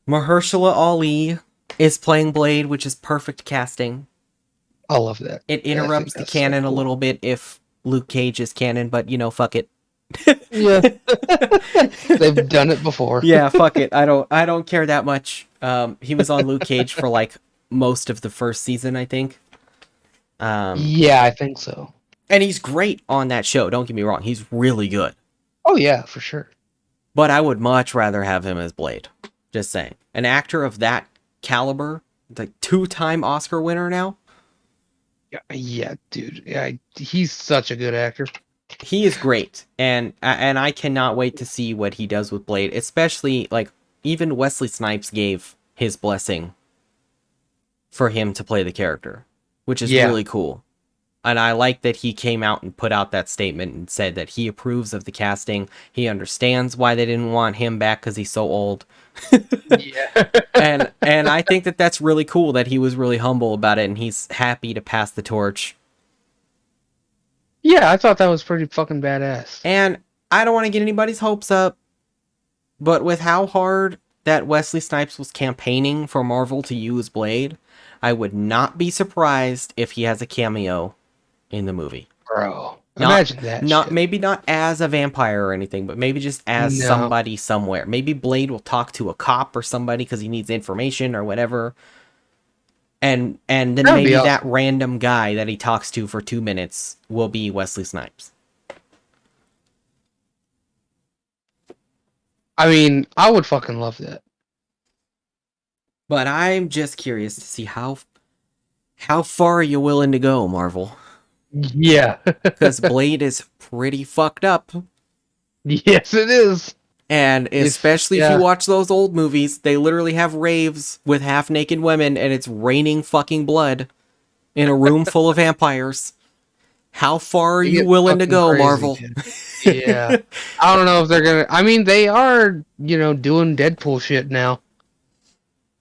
Mahershala Ali is playing Blade, which is perfect casting. I love that. It I think interrupts the that's so canon a cool. little bit if Luke Cage is canon, but fuck it. Yeah. They've done it before. Yeah, fuck it. I don't care that much. He was on Luke Cage for like most of the first season, I think. Yeah, I think so. And he's great on that show. Don't get me wrong. He's really good. Oh yeah, for sure. But I would much rather have him as Blade. Just saying. An actor of that caliber, like 2-time Oscar winner now. Yeah, dude. Yeah, he's such a good actor. He is great, and I cannot wait to see what he does with Blade. Especially like even Wesley Snipes gave his blessing for him to play the character, which is Yeah. really cool. And I like that he came out and put out that statement and said that he approves of the casting. He understands why they didn't want him back because he's so old. Yeah. and I think that that's really cool that he was really humble about it and he's happy to pass the torch. Yeah, I thought that was pretty fucking badass. And I don't want to get anybody's hopes up, But with how hard that Wesley Snipes was campaigning for Marvel to use Blade, I would not be surprised if he has a cameo in the movie. Bro, Not imagine that not shit. maybe not as a vampire or anything, but maybe just as No, somebody somewhere. Maybe Blade will talk to a cop or somebody because he needs information or whatever. And then that'd be maybe that awesome. random guy that he talks to for 2 minutes will be Wesley Snipes. I mean, I would fucking love that. But I'm just curious to see how far are you willing to go, Marvel? Yeah. Because Blade is pretty fucked up. Yes, it is. And especially if you Yeah. watch those old movies, they literally have raves with half-naked women and it's raining fucking blood in a room full of vampires. How far are They you get willing to fucking go, crazy, Marvel? dude. Yeah. I don't know if they're gonna. I mean, they are, doing Deadpool shit now.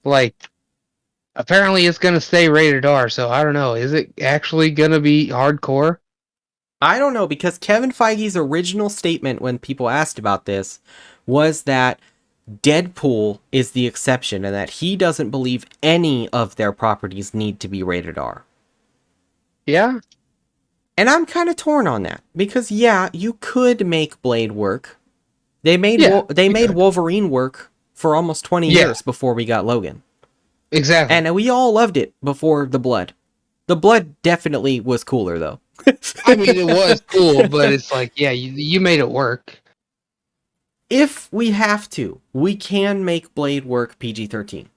Like, apparently it's gonna stay rated R, so I don't know. Is it actually gonna be hardcore? I don't know, because Kevin Feige's original statement when people asked about this was that Deadpool is the exception and that he doesn't believe any of their properties need to be rated R. Yeah. And I'm kind of torn on that because yeah, you could make Blade work. They made Yeah. they You made could. Wolverine work for almost 20 Yeah. years before we got Logan. Exactly. And we all loved it before the blood. The blood definitely was cooler though. I mean, it was cool, but it's like, yeah, you made it work. If we have to, we can make Blade work PG-13.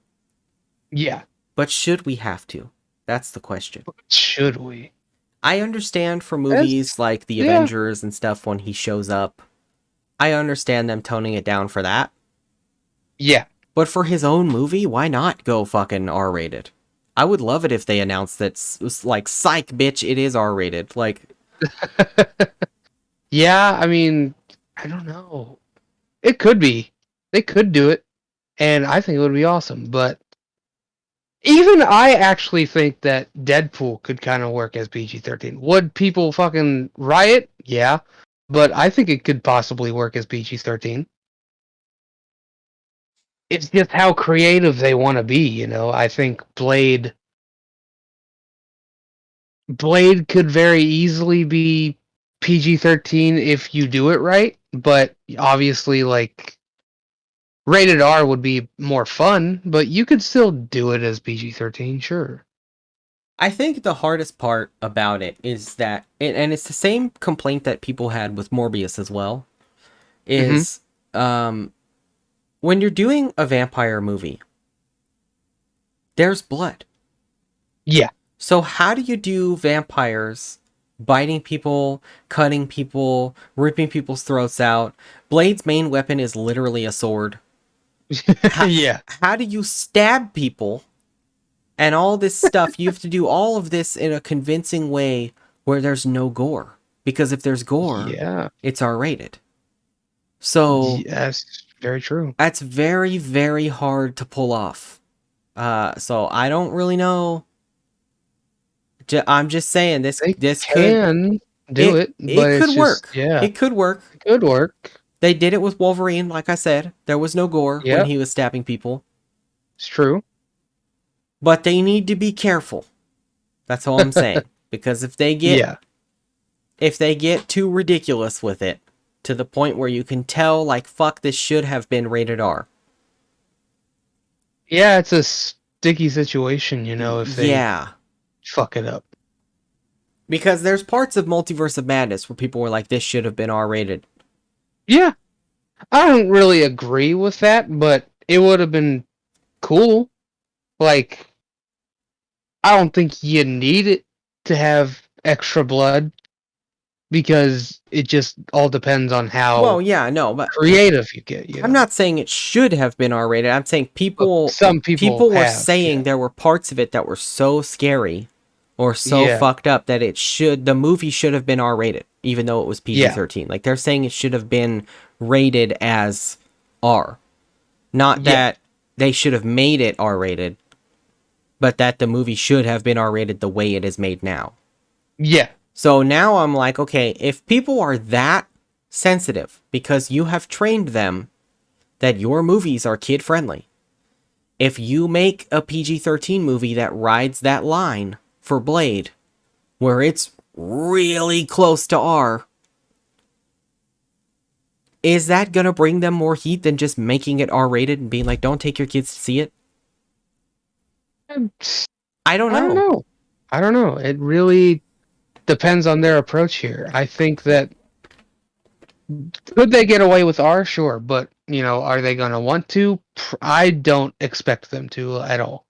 Yeah. But should we have to? That's the question. Should we? I understand for That's, movies like the yeah. Avengers and stuff when he shows up. I understand them toning it down for that. Yeah. But for his own movie, why not go fucking R-rated? I would love it if they announced that, like, psych, bitch, it is R-rated. Like, Yeah, I mean, I don't know. It could be. They could do it, and I think it would be awesome. But even I actually think that Deadpool could kind of work as PG-13. Would people fucking riot? Yeah, but I think it could possibly work as PG-13. It's just how creative they want to be. I think Blade could very easily be PG-13 if you do it right, but obviously, like, rated R would be more fun, but you could still do it as PG-13, sure. I think the hardest part about it is that, and it's the same complaint that people had with Morbius as well, Mm-hmm. is when you're doing a vampire movie, there's blood. Yeah. So how do you do vampires biting people, cutting people, ripping people's throats out? Blade's main weapon is literally a sword. Yeah. How do you stab people and all this stuff? You have to do all of this in a convincing way where there's no gore. Because if there's gore, Yeah. it's R-rated. So That's very true. that's very, very hard to pull off. So I don't really know. I'm just saying this They this could can do it, it but it's could just, work. yeah, It could work. it could work. They did it with Wolverine, like I said. There was no gore when Yep, he was stabbing people. it's true. But they need to be careful. That's all I'm saying. Because if they Yeah. get too ridiculous with it, to the point where you can tell, like, fuck, this should have been rated R. Yeah, it's a sticky situation, if they Yeah. fuck it up. Because there's parts of Multiverse of Madness where people were like, this should have been R-rated. Yeah. I don't really agree with that, but it would have been cool. Like, I don't think you need it to have extra blood because it just all depends on how Well, yeah, no, but creative you get, I'm not saying it should have been R-rated. I'm saying But some people were have, saying yeah. there were parts of it that were so scary or so Yeah. fucked up that the movie should have been R-rated, even though it was PG-13. Like, they're saying it should have been rated as R. Not Yeah. that they should have made it R-rated, but that the movie should have been R-rated the way it is made now. Yeah. So now I'm like, okay, if people are that sensitive because you have trained them that your movies are kid friendly. If you make a PG-13 movie that rides that line for Blade, where it's really close to R, is that gonna bring them more heat than just making it R-rated and being like, don't take your kids to see it? I don't know. I don't know. It really depends on their approach here. I think that could they get away with R? Sure, but are they going to want to? I don't expect them to at all.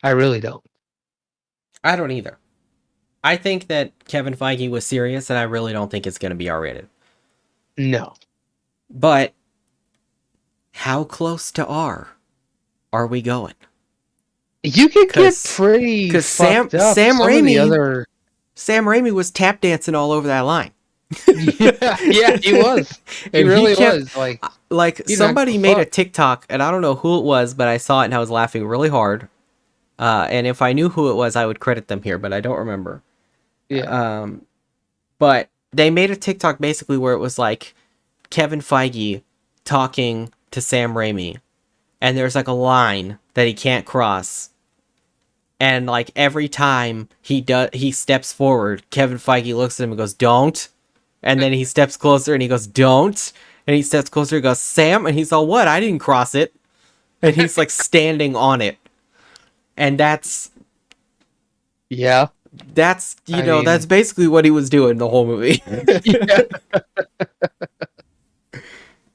I really don't. I don't either. I think that Kevin Feige was serious, and I really don't think it's going to be R-rated. No. But how close to R are we going? You could get pretty fucked up. Sam Raimi was tap dancing all over that line. yeah, he was. He really was. Like somebody made a TikTok, and I don't know who it was, but I saw it and I was laughing really hard. And if I knew who it was, I would credit them here, but I don't remember. Yeah. But they made a TikTok basically where it was like Kevin Feige talking to Sam Raimi, and there's like a line that he can't cross. And like every time he steps forward, Kevin Feige looks at him and goes, "Don't." And then he steps closer and he goes, "Don't." And he steps closer and goes, "Sam." And he's all, "What? I didn't cross it." And he's like standing on it. And that's that's basically what he was doing the whole movie.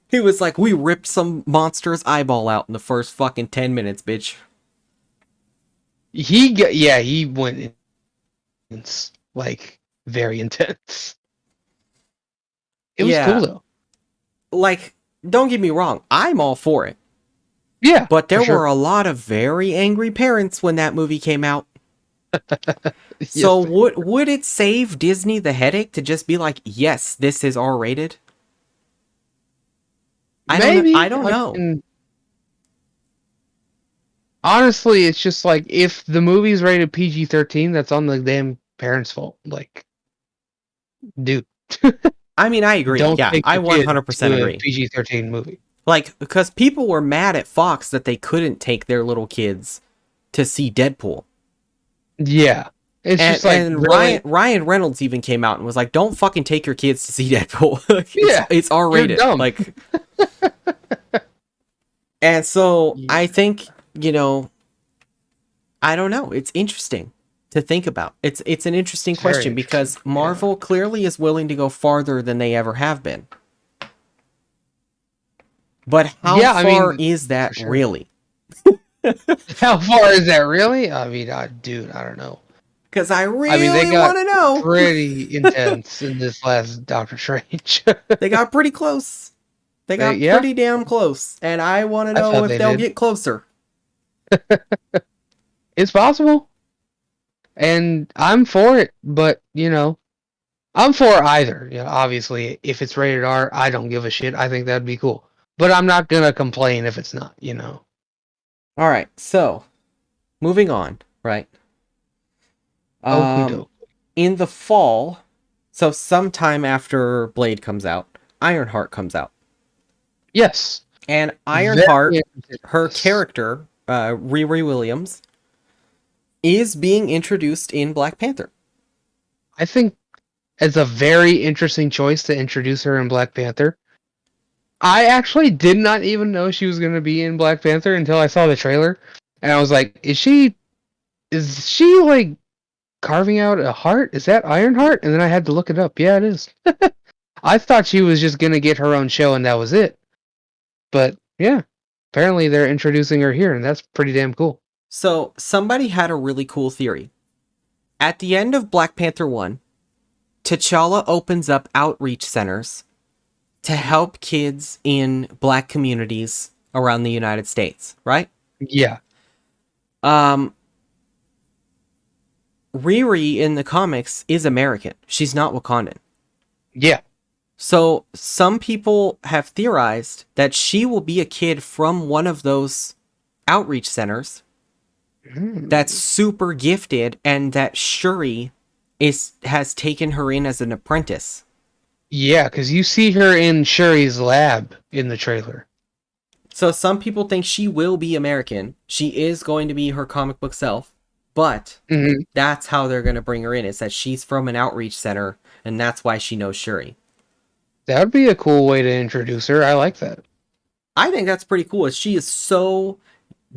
He was like, "We ripped some monster's eyeball out in the first fucking 10 minutes, bitch." He went intense, like very intense. It was cool though. Like, don't get me wrong, I'm all for it. Yeah, but there were a lot of very angry parents when that movie came out. Yes, so would it save Disney the headache to just be like, "Yes, this is R-rated"? I don't know. Honestly, it's just like if the movie's rated PG-13, that's on the damn parents' fault. Like, dude. I mean, I agree. I 100% agree. PG-13 movie. Like, because people were mad at Fox that they couldn't take their little kids to see Deadpool. Yeah. And Ryan Reynolds even came out and was like, "Don't fucking take your kids to see Deadpool." It's R-rated. Like, and so I think, I don't know. It's interesting to think about. It's an interesting question because Marvel clearly is willing to go farther than they ever have been. But how far is that really? How far is that really? I mean, dude, I don't know. Because I really want to know. Pretty intense in this last Doctor Strange. They got pretty close. They got pretty damn close. And I want to know if they'll get closer. It's possible. And I'm for it, but, I'm for either. Obviously, if it's rated R, I don't give a shit. I think that'd be cool. But I'm not going to complain if it's not, All right, so, moving on, right? In the fall, so sometime after Blade comes out, Ironheart comes out. Yes. And Ironheart, her character, Riri Williams, is being introduced in Black Panther. I think it's a very interesting choice to introduce her in Black Panther. I actually did not even know she was going to be in Black Panther until I saw the trailer. And I was like, is she like carving out a heart? Is that Ironheart? And then I had to look it up. Yeah, it is. I thought she was just going to get her own show and that was it. But yeah, apparently they're introducing her here and that's pretty damn cool. So somebody had a really cool theory. At the end of Black Panther 1, T'Challa opens up outreach centers to help kids in Black communities around the United States, right? Yeah. Riri in the comics is American. She's not Wakandan. Yeah. So some people have theorized that she will be a kid from one of those outreach centers that's super gifted and that Shuri has taken her in as an apprentice. Yeah, because you see her in Shuri's lab in the trailer. So some people think she will be American. She is going to be her comic book self, but Hmm. that's how they're going to bring her in. Is that she's from an outreach center, and that's why she knows Shuri. That would be a cool way to introduce her. I like that. I think that's pretty cool. She is so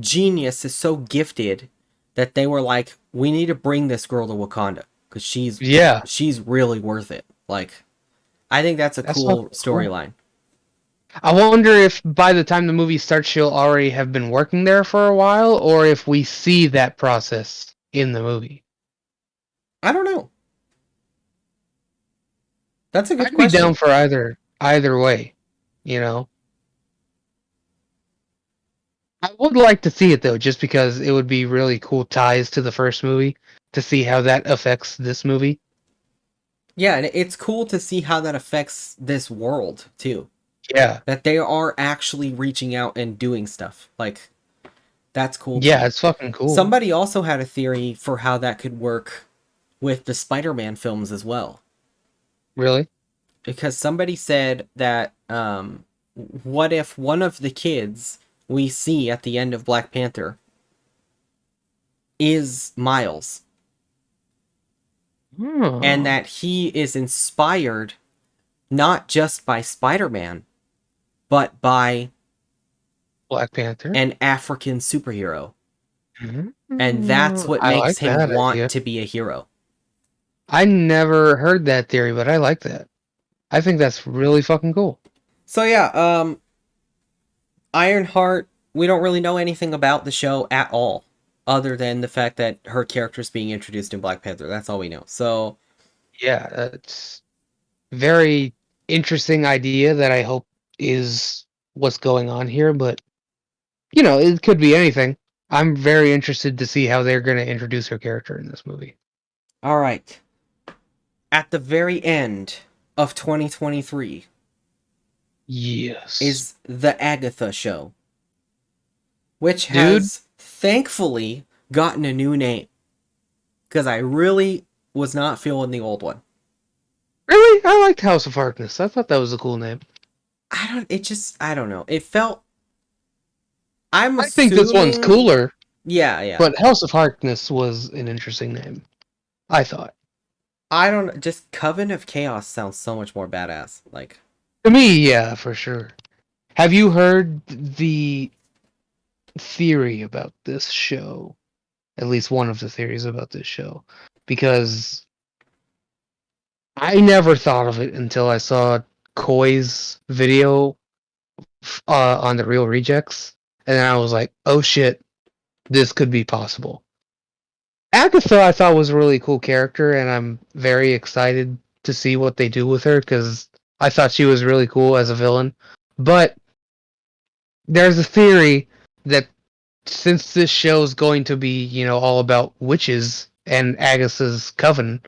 genius, is so gifted that they were like, we need to bring this girl to Wakanda because Yeah, she's really worth it. Like, I think that's a that's cool fucking cool. storyline. I wonder if by the time the movie starts, she'll already have been working there for a while, or if we see that process in the movie. I don't know. That's a good I'd be down question. for either way, you know. I would like to see it though, just because it would be really cool ties to the first movie to see how that affects this movie. Yeah, and it's cool to see how that affects this world too. Yeah, That they are actually reaching out and doing stuff. Like, that's cool to yeah, me. it's fucking cool. Somebody also had a theory for how that could work with the Spider-Man films as well. Really? Because somebody said that what if one of the kids we see at the end of Black Panther is Miles, and Hmm. that he is inspired not just by Spider-Man but by Black Panther. an African superhero, and that's Hmm. what I makes like him that want idea. to be a hero. I never heard that theory, but I like that. I think that's really fucking cool. So yeah, Ironheart, we don't really know anything about the show at all, other than the fact that her character is being introduced in Black Panther. That's all we know. So Yeah, it's very interesting idea that I hope is what's going on here, but it could be anything. I'm very interested to see how they're going to introduce her character in this movie. all right, at the very end of 2023 Yes. is the Agatha Show, which Dude, has thankfully gotten a new name because I really was not feeling the old one. really? I liked House of Harkness. I thought that was a cool name. I don't know. It felt, I'm I think this one's assuming, cooler, yeah, yeah. but House of Harkness was an interesting name, I thought. I don't, just Coven of Chaos sounds so much more badass. Like, To me, yeah, for sure. Have you heard the theory about this show? At least one of the theories about this show. Because I never thought of it until I saw Koi's video on the Real Rejects. And then I was like, oh shit, this could be possible. Agatha, I thought was a really cool character, and I'm very excited to see what they do with her because I thought she was really cool as a villain. But there's a theory that since this show is going to be, all about witches and Agatha's coven,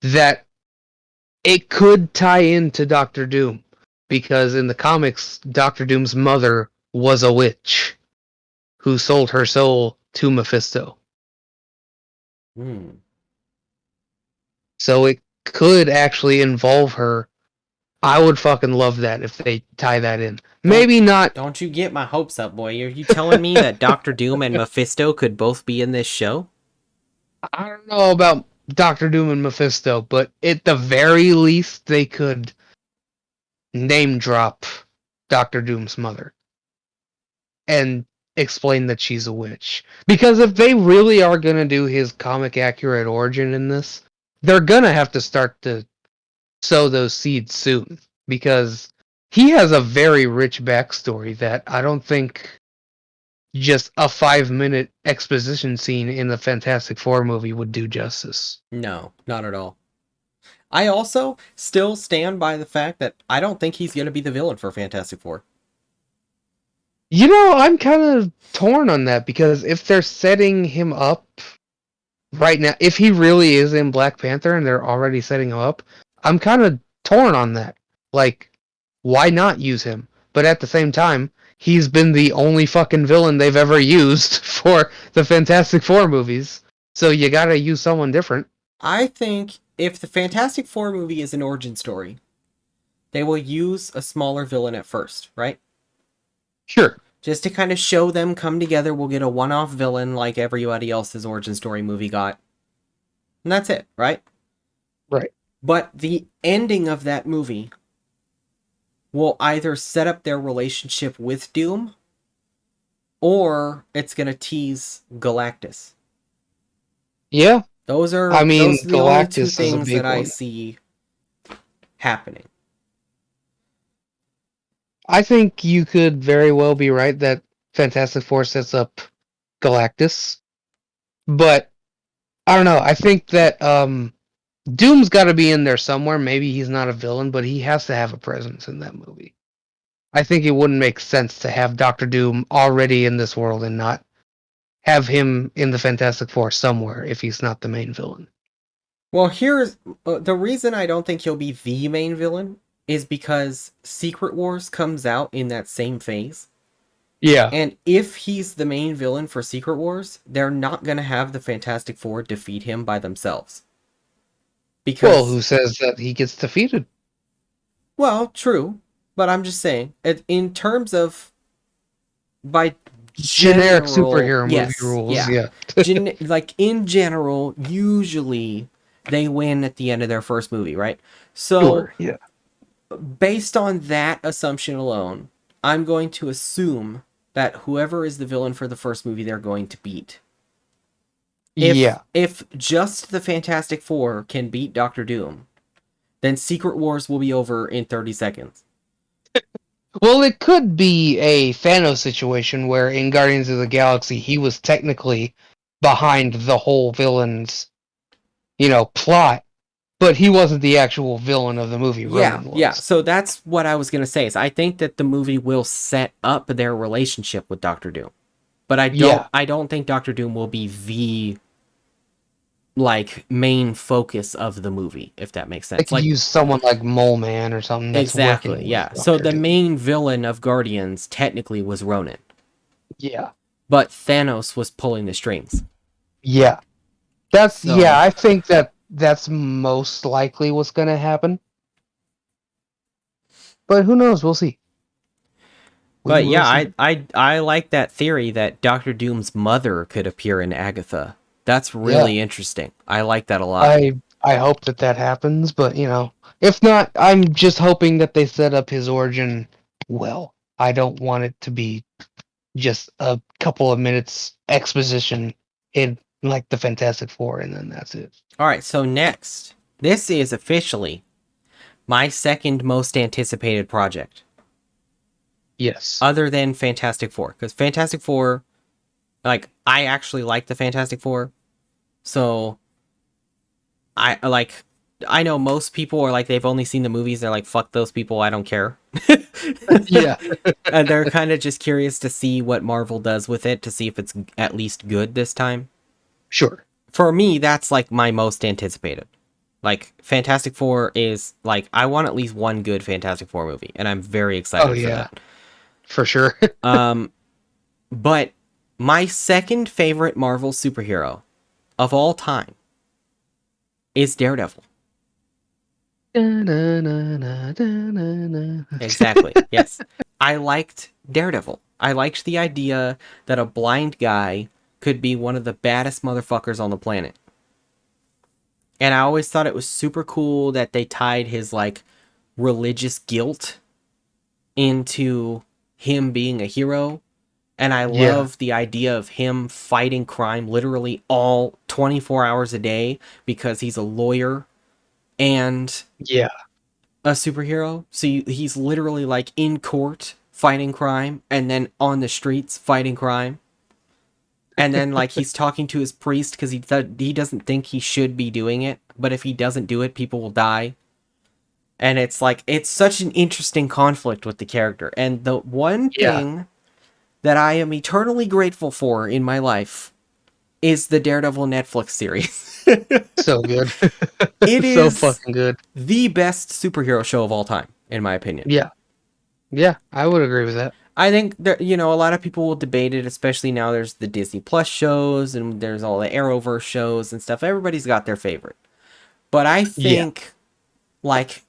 that it could tie into Doctor Doom because in the comics, Doctor Doom's mother was a witch who sold her soul to Mephisto. hmm. So it could actually involve her. I would fucking love that if they tie that in. Don't Maybe not. don't you get my hopes up, boy. Are you telling me that Doctor Doom and Mephisto could both be in this show? I don't know about Doctor Doom and Mephisto, but at the very least, they could name drop Doctor Doom's mother and explain that she's a witch. Because if they really are gonna do his comic accurate origin in this, they're gonna have to start to sow those seeds soon. Because he has a very rich backstory that I don't think just a 5-minute exposition scene in the Fantastic Four movie would do justice. No, not at all. I also still stand by the fact that I don't think he's going to be the villain for Fantastic Four. I'm kind of torn on that because if they're setting him up right now, if he really is in Black Panther and they're already setting him up, I'm kind of torn on that. Like, why not use him? But at the same time, he's been the only fucking villain they've ever used for the Fantastic Four movies. So you gotta use someone different. I think if the Fantastic Four movie is an origin story, they will use a smaller villain at first, right? Sure. Just to kind of show them come together, we'll get a one-off villain like everybody else's origin story movie got. And that's it, right? Right. But the ending of that movie will either set up their relationship with Doom, or it's going to tease Galactus. Yeah. Those are I mean, those are the only two Galactus is a things big that I one. see happening. I think you could very well be right that Fantastic Four sets up Galactus. But I don't know. I think that Doom's got to be in there somewhere. Maybe he's not a villain, but he has to have a presence in that movie. I think it wouldn't make sense to have Doctor Doom already in this world and not have him in the Fantastic Four somewhere if he's not the main villain. Well, here's the reason I don't think he'll be the main villain is because Secret Wars comes out in that same phase. Yeah. And if he's the main villain for Secret Wars, they're not going to have the Fantastic Four defeat him by themselves. Because, Well, who says that he gets defeated? well, true, but I'm just saying, in terms of by Generic general, superhero yes, movie rules. yeah. Yeah. Like in general, usually they win at the end of their first movie, right? So, Sure. Yeah. based on that assumption alone, I'm going to assume that whoever is the villain for the first movie, they're going to beat. If just the Fantastic Four can beat Doctor Doom, then Secret Wars will be over in 30 seconds. Well, it could be a Thanos situation where in Guardians of the Galaxy he was technically behind the whole villain's, plot, but he wasn't the actual villain of the movie. Ronan was. Yeah. So that's what I was gonna say. Is I think that the movie will set up their relationship with Doctor Doom, but I don't think Doctor Doom will be the main focus of the movie, if that makes sense. They could use someone like Mole Man or something. That's exactly. Yeah. So the main villain of Guardians technically was Ronan. Yeah. But Thanos was pulling the strings. Yeah. I think that's most likely what's going to happen. But who knows? We'll see. But yeah, I like that theory that Doctor Doom's mother could appear in Agatha. That's really interesting. I like that a lot. I hope that happens, but if not, I'm just hoping that they set up his origin well. I don't want it to be just a couple of minutes exposition in like the Fantastic Four, and then that's it. All right, so next, this is officially my second most anticipated project. Yes. Other than Fantastic Four, because Fantastic Four, I actually like the Fantastic Four, so I know most people are they've only seen the movies. They're like, fuck those people, I don't care. Yeah. And they're kind of just curious to see what Marvel does with it, to see if it's at least good this time. Sure. For me, that's my most anticipated. Fantastic Four is I want at least one good Fantastic Four movie, and I'm very excited for that. For sure. But my second favorite Marvel superhero of all time is Daredevil. Exactly. Yes. I liked Daredevil. I liked the idea that a blind guy could be one of the baddest motherfuckers on the planet. And I always thought it was super cool that they tied his religious guilt into him being a hero. And I love the idea of him fighting crime literally all 24 hours a day because he's a lawyer and a superhero. So he's literally in court fighting crime and then on the streets fighting crime. And then he's talking to his priest because he doesn't think he should be doing it. But if he doesn't do it, people will die. And it's it's such an interesting conflict with the character. And the one thing that I am eternally grateful for in my life is the Daredevil Netflix series. So good. It is so fucking good. The best superhero show of all time, in my opinion. Yeah, I would agree with that. I think that, a lot of people will debate it, especially now there's the Disney Plus shows and there's all the Arrowverse shows and stuff. Everybody's got their favorite. But I think,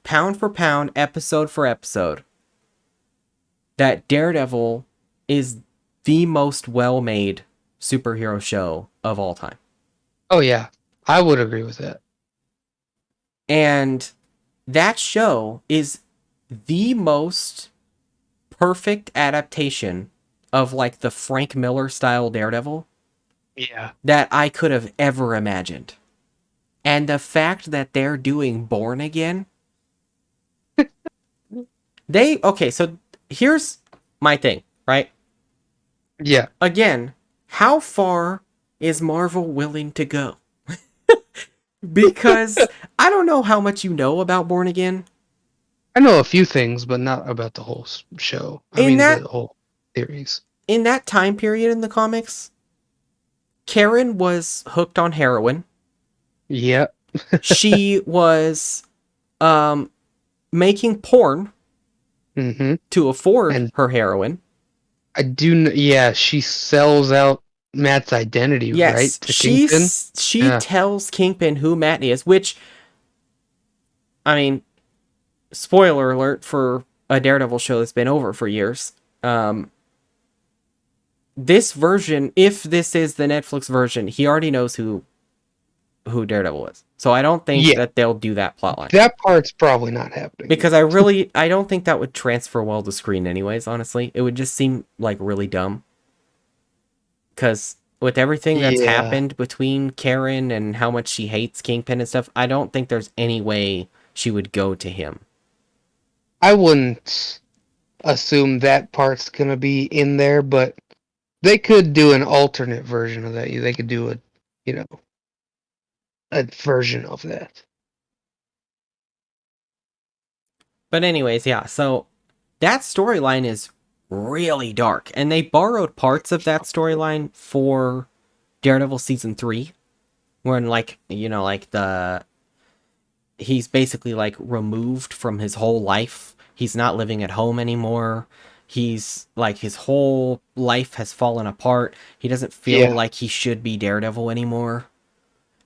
pound for pound, episode for episode, that Daredevil is the most well-made superhero show of all time. Oh yeah, I would agree with that. And that show is the most perfect adaptation of like the Frank Miller style Daredevil Yeah. that I could have ever imagined. And the fact that they're doing Born Again, okay, so here's my thing, right? Yeah. Again, how far is Marvel willing to go? Because I don't know how much you know about Born Again. I know a few things, but not about the whole show. The whole series. In that time period in the comics, Karen was hooked on heroin. Yeah. She was making porn to afford her heroin. I do. Yeah, she sells out Matt's identity, right? To Kingpin. She tells Kingpin who Matt is, which, I mean, spoiler alert for a Daredevil show that's been over for years. This version, if this is the Netflix version, he already knows who Daredevil is. So I don't think that they'll do that plotline. That part's probably not happening. Because I don't think that would transfer well to screen anyways, honestly. It would just seem like really dumb. Because with everything that's happened between Karen and how much she hates Kingpin and stuff, I don't think there's any way she would go to him. I wouldn't assume that part's gonna be in there, but they could do an alternate version of that. They could do a version of that. But anyways, yeah, so that storyline is really dark. And they borrowed parts of that storyline for Daredevil Season 3. When, he's basically, removed from his whole life. He's not living at home anymore. He's, his whole life has fallen apart. He doesn't feel like he should be Daredevil anymore.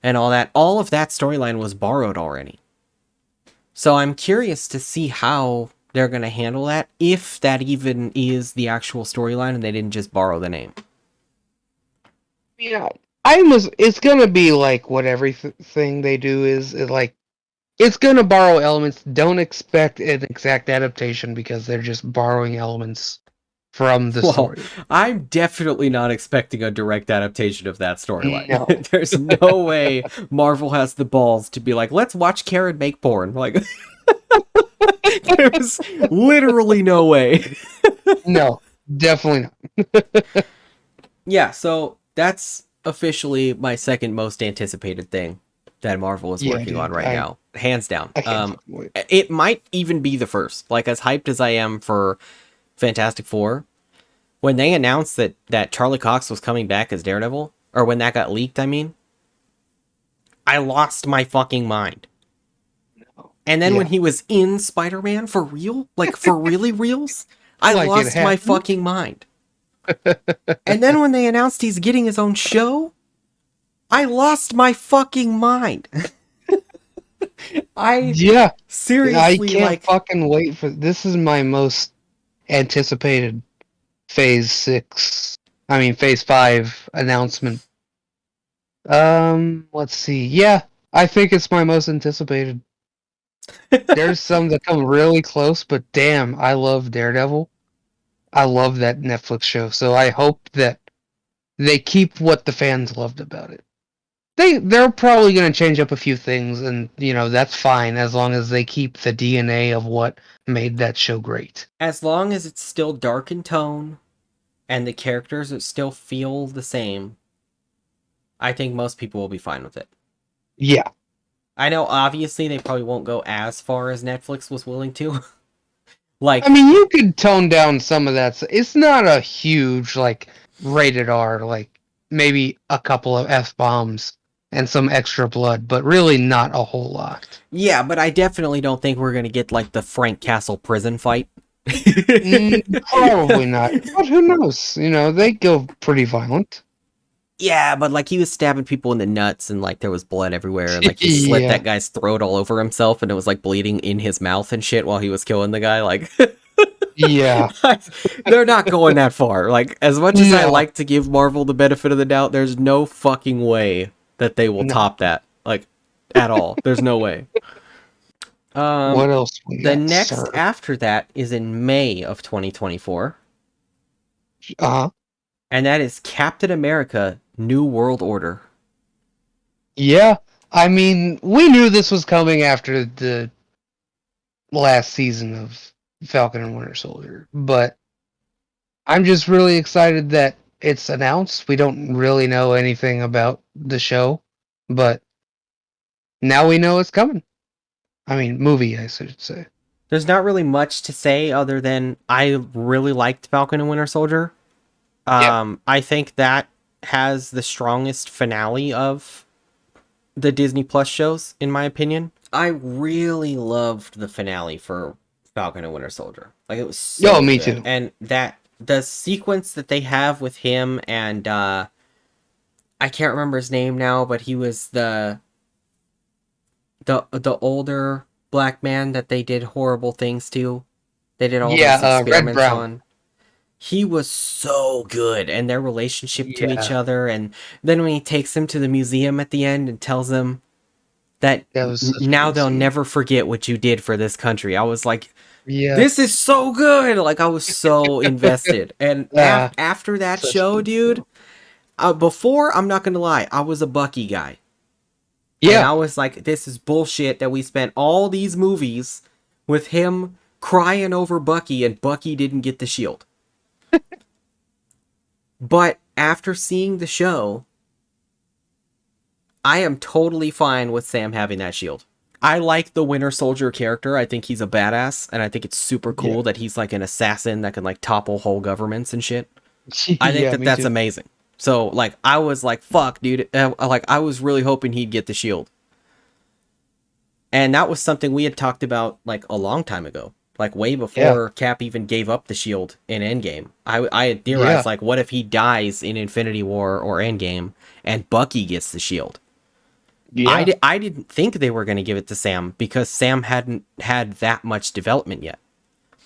And all that. All of that storyline was borrowed already. So I'm curious to see how they're going to handle that, if that even is the actual storyline and they didn't just borrow the name. Yeah, it's going to be like what everything they do is, it's going to borrow elements. Don't expect an exact adaptation because they're just borrowing elements from the story. I'm definitely not expecting a direct adaptation of that storyline. No. There's no way Marvel has the balls to be like, let's watch Karen make porn. There's literally no way. No, definitely not. Yeah, so that's officially my second most anticipated thing that Marvel is working on right now. Hands down. It might even be the first. As hyped as I am for Fantastic Four, when they announced that Charlie Cox was coming back as Daredevil, or when that got leaked, I lost my fucking mind. And then when he was in Spider-Man for real, for really reals, I lost my fucking mind. And then when they announced he's getting his own show, I lost my fucking mind. Seriously, I can't fucking wait for this. Is my most anticipated Phase 5 announcement. Let's see. Yeah, I think it's my most anticipated. There's some that come really close, but damn, I love Daredevil. I love that Netflix show, so I hope that they keep what the fans loved about it. They're probably going to change up a few things, and that's fine as long as they keep the DNA of what made that show great. As long as it's still dark in tone and the characters still feel the same, I think most people will be fine with it. Yeah. I know obviously they probably won't go as far as Netflix was willing to. You could tone down some of that. It's not a huge rated R, maybe a couple of F-bombs and some extra blood, but really not a whole lot. Yeah, but I definitely don't think we're going to get the Frank Castle prison fight. Probably not. But who knows? They go pretty violent. Yeah, but he was stabbing people in the nuts and there was blood everywhere and he slit that guy's throat all over himself and it was bleeding in his mouth and shit while he was killing the guy. Yeah. They're not going that far. Like, as much as I No. like to give Marvel the benefit of the doubt, there's no fucking way that they will No. top that. Like, at all. There's no way. What else we The got, next sir? after that is in May of 2024, Uh-huh. and that is Captain America: New World Order. Yeah. I mean, we knew this was coming after the last season of Falcon and Winter Soldier, but I'm just really excited that it's announced. We don't really know anything about the show, but now we know it's coming. I mean, movie, I should say. There's not really much to say other than I really liked Falcon and Winter Soldier. Yeah. I think that has the strongest finale of the Disney Plus shows, in my opinion. I really loved the finale for Falcon and Winter Soldier. Like, it was so Me good. too. And that the sequence that they have with him and I can't remember his name now, but he was the older black man that they did horrible things to. They did all those Red experiments Brown. on. He was so good, and their relationship to each Yeah. other, and then when he takes him to the museum at the end and tells him that That was such a now good they'll scene. never forget what you did for this country. I was like, Yeah. this is so good. Like, I was so invested. And after that such show, good dude, before, I'm not gonna lie, I was a Bucky guy. Yeah. And I was like, this is bullshit that we spent all these movies with him crying over Bucky and Bucky didn't get the shield. But after seeing the show, I am totally fine with Sam having that shield. I like the Winter Soldier character. I think he's a badass, and I think it's super cool that he's like an assassin that can like topple whole governments and shit. I think me that's too. amazing. So like, I was like, fuck, dude. Like, I was really hoping he'd get the shield. And that was something we had talked about like a long time ago. Like, way before Cap even gave up the shield in Endgame. I had theorized, like, what if he dies in Infinity War or Endgame and Bucky gets the shield? Yeah. I didn't think they were going to give it to Sam because Sam hadn't had that much development yet.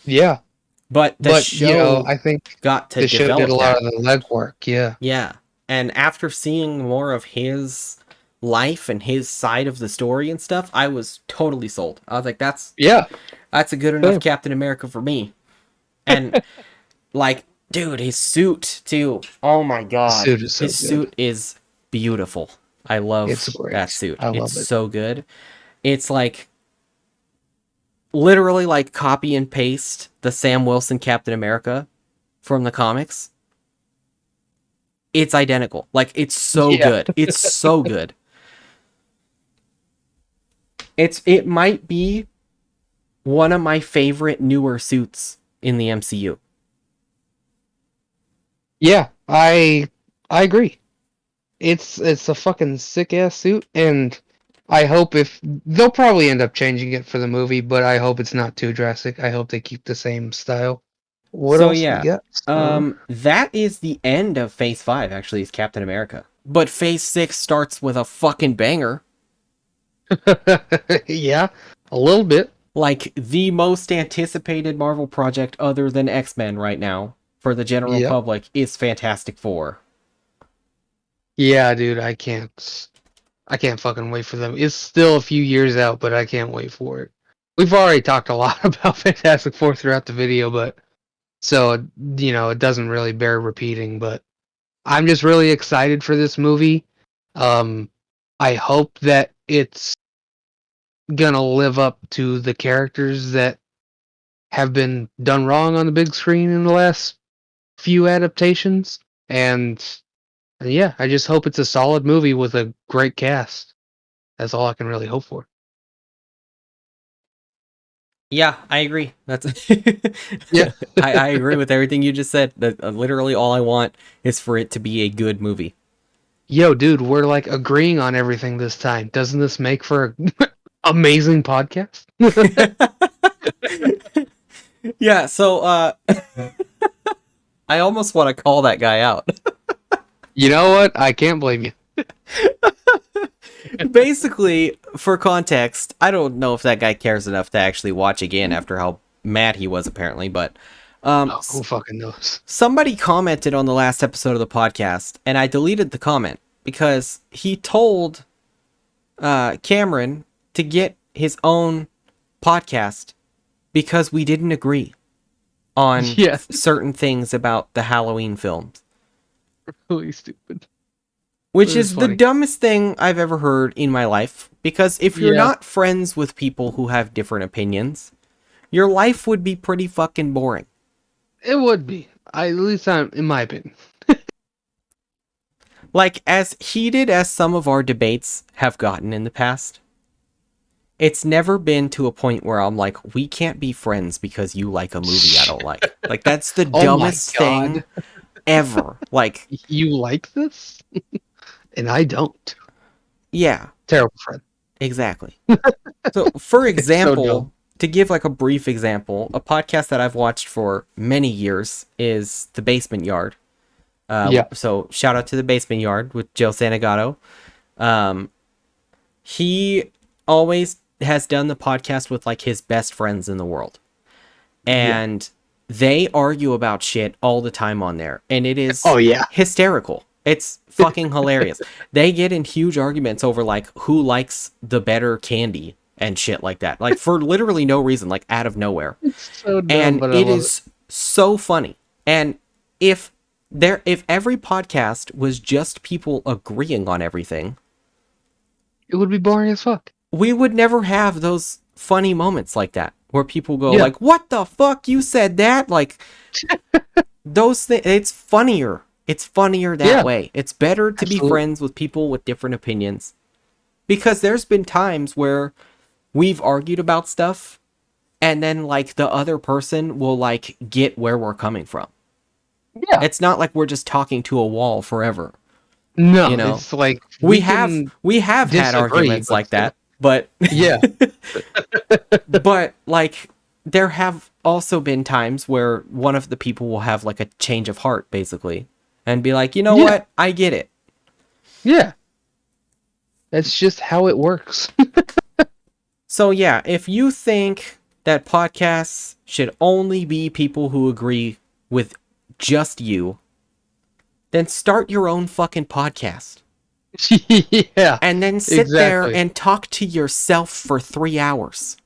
Yeah. But the show I think got to the show develop did a lot of the legwork. Yeah. Yeah. And after seeing more of his life and his side of the story and stuff, I was totally sold. I was like, that's a good enough Captain America for me. And like, dude, his suit too. Oh my god. His suit is so his good. suit is beautiful. I love that suit. It's so good. It's like literally like copy and paste the Sam Wilson Captain America from the comics. It's identical. Like, it's so good. It's so good. It might be one of my favorite newer suits in the MCU. Yeah, I agree. It's a fucking sick ass suit, and I hope if they'll probably end up changing it for the movie, but I hope it's not too drastic. I hope they keep the same style. What else we got? That is the end of Phase 5, actually, is Captain America. But Phase 6 starts with a fucking banger. Yeah, a little bit. Like, the most anticipated Marvel project other than X-Men right now for the general public is Fantastic Four. Yeah, dude, I can't fucking wait for them. It's still a few years out, but I can't wait for it. We've already talked a lot about Fantastic Four throughout the video, but so, you know, it doesn't really bear repeating, but I'm just really excited for this movie. I hope that it's gonna live up to the characters that have been done wrong on the big screen in the last few adaptations. And yeah, I just hope it's a solid movie with a great cast. That's all I can really hope for. Yeah, I agree. That's Yeah. I agree with everything you just said. Literally all I want is for it to be a good movie. Yo, dude, we're like agreeing on everything this time. Doesn't this make for an amazing podcast? Yeah, so I almost want to call that guy out. You know what? I can't blame you. Basically, for context, I don't know if that guy cares enough to actually watch again after how mad he was apparently, but Oh, who fucking knows? Somebody commented on the last episode of the podcast, and I deleted the comment because he told Cameron to get his own podcast because we didn't agree on Yeah. certain things about the Halloween films. Really stupid. Which It was is the funny. dumbest thing I've ever heard in my life. Because if you're Yeah. not friends with people who have different opinions, your life would be pretty fucking boring. It would be. At least in my opinion. Like, as heated as some of our debates have gotten in the past, it's never been to a point where I'm like, we can't be friends because you like a movie I don't like. Like, that's the Oh my dumbest God. thing ever. Like, You like this? And I don't. yeah, Terrible friend. exactly. So, for so example, dumb. to give like a brief example, a podcast that I've watched for many years is The Basement Yard. Yeah. So, shout out to The Basement Yard with Joe Santagato. He always has done the podcast with like his best friends in the world. And they argue about shit all the time on there. And it is hysterical. It's fucking hilarious. They get in huge arguments over like who likes the better candy and shit like that. Like for literally no reason, like out of nowhere. It's so dumb, And but I it love is so funny. And if every podcast was just people agreeing on everything, it would be boring as fuck. we would never have those funny moments like that where people go Yeah. like, what the fuck, you said that? Like those things. It's funnier that Yeah. way. It's better to be Absolutely. friends with people with different opinions, because there's been times where we've argued about stuff and then like the other person will like get where we're coming from. Yeah. It's not like we're just talking to a wall forever. No, You know, it's like we have had disagree, arguments but like still. that, but Yeah. but like there have also been times where one of the people will have like a change of heart basically and be like, you know Yeah. what, I get it. Yeah. That's just how it works. So yeah, if you think that podcasts should only be people who agree with just you, then start your own fucking podcast Yeah. and then sit there Exactly. and talk to yourself for 3 hours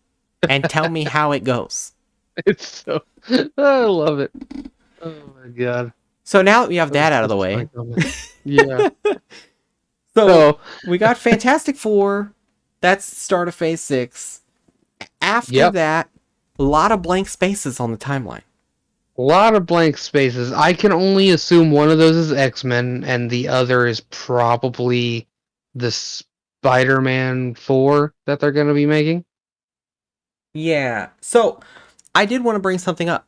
and tell me how it goes. It's so I love it. Oh my God. So now that we have that out of the That's way, funny comment. Yeah. so So we got Fantastic Four. That's the start of Phase 6. After Yep. that, a lot of blank spaces on the timeline. a lot of blank spaces. I can only assume one of those is X-Men and the other is probably the Spider-Man 4 that they're going to be making. Yeah. So I did want to bring something up.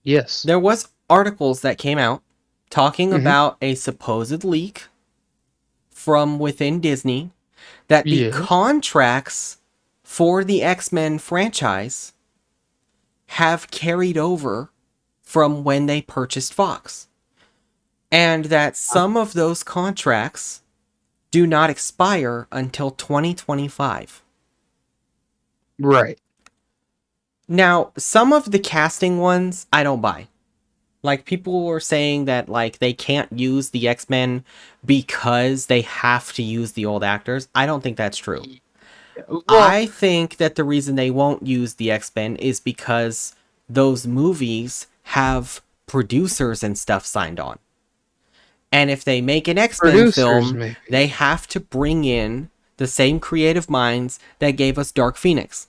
Yes. There was articles that came out talking Mhm. about a supposed leak from within Disney that the Yes. contracts for the X-Men franchise have carried over from when they purchased Fox. And that some of those contracts do not expire until 2025. Right. Now, some of the casting ones I don't buy. Like, people were saying that like they can't use the X-Men because they have to use the old actors. I don't think that's true. Well, I think that the reason they won't use the X-Men is because those movies have producers and stuff signed on. And if they make an X-Men Producers, film, maybe. they have to bring in the same creative minds that gave us Dark Phoenix.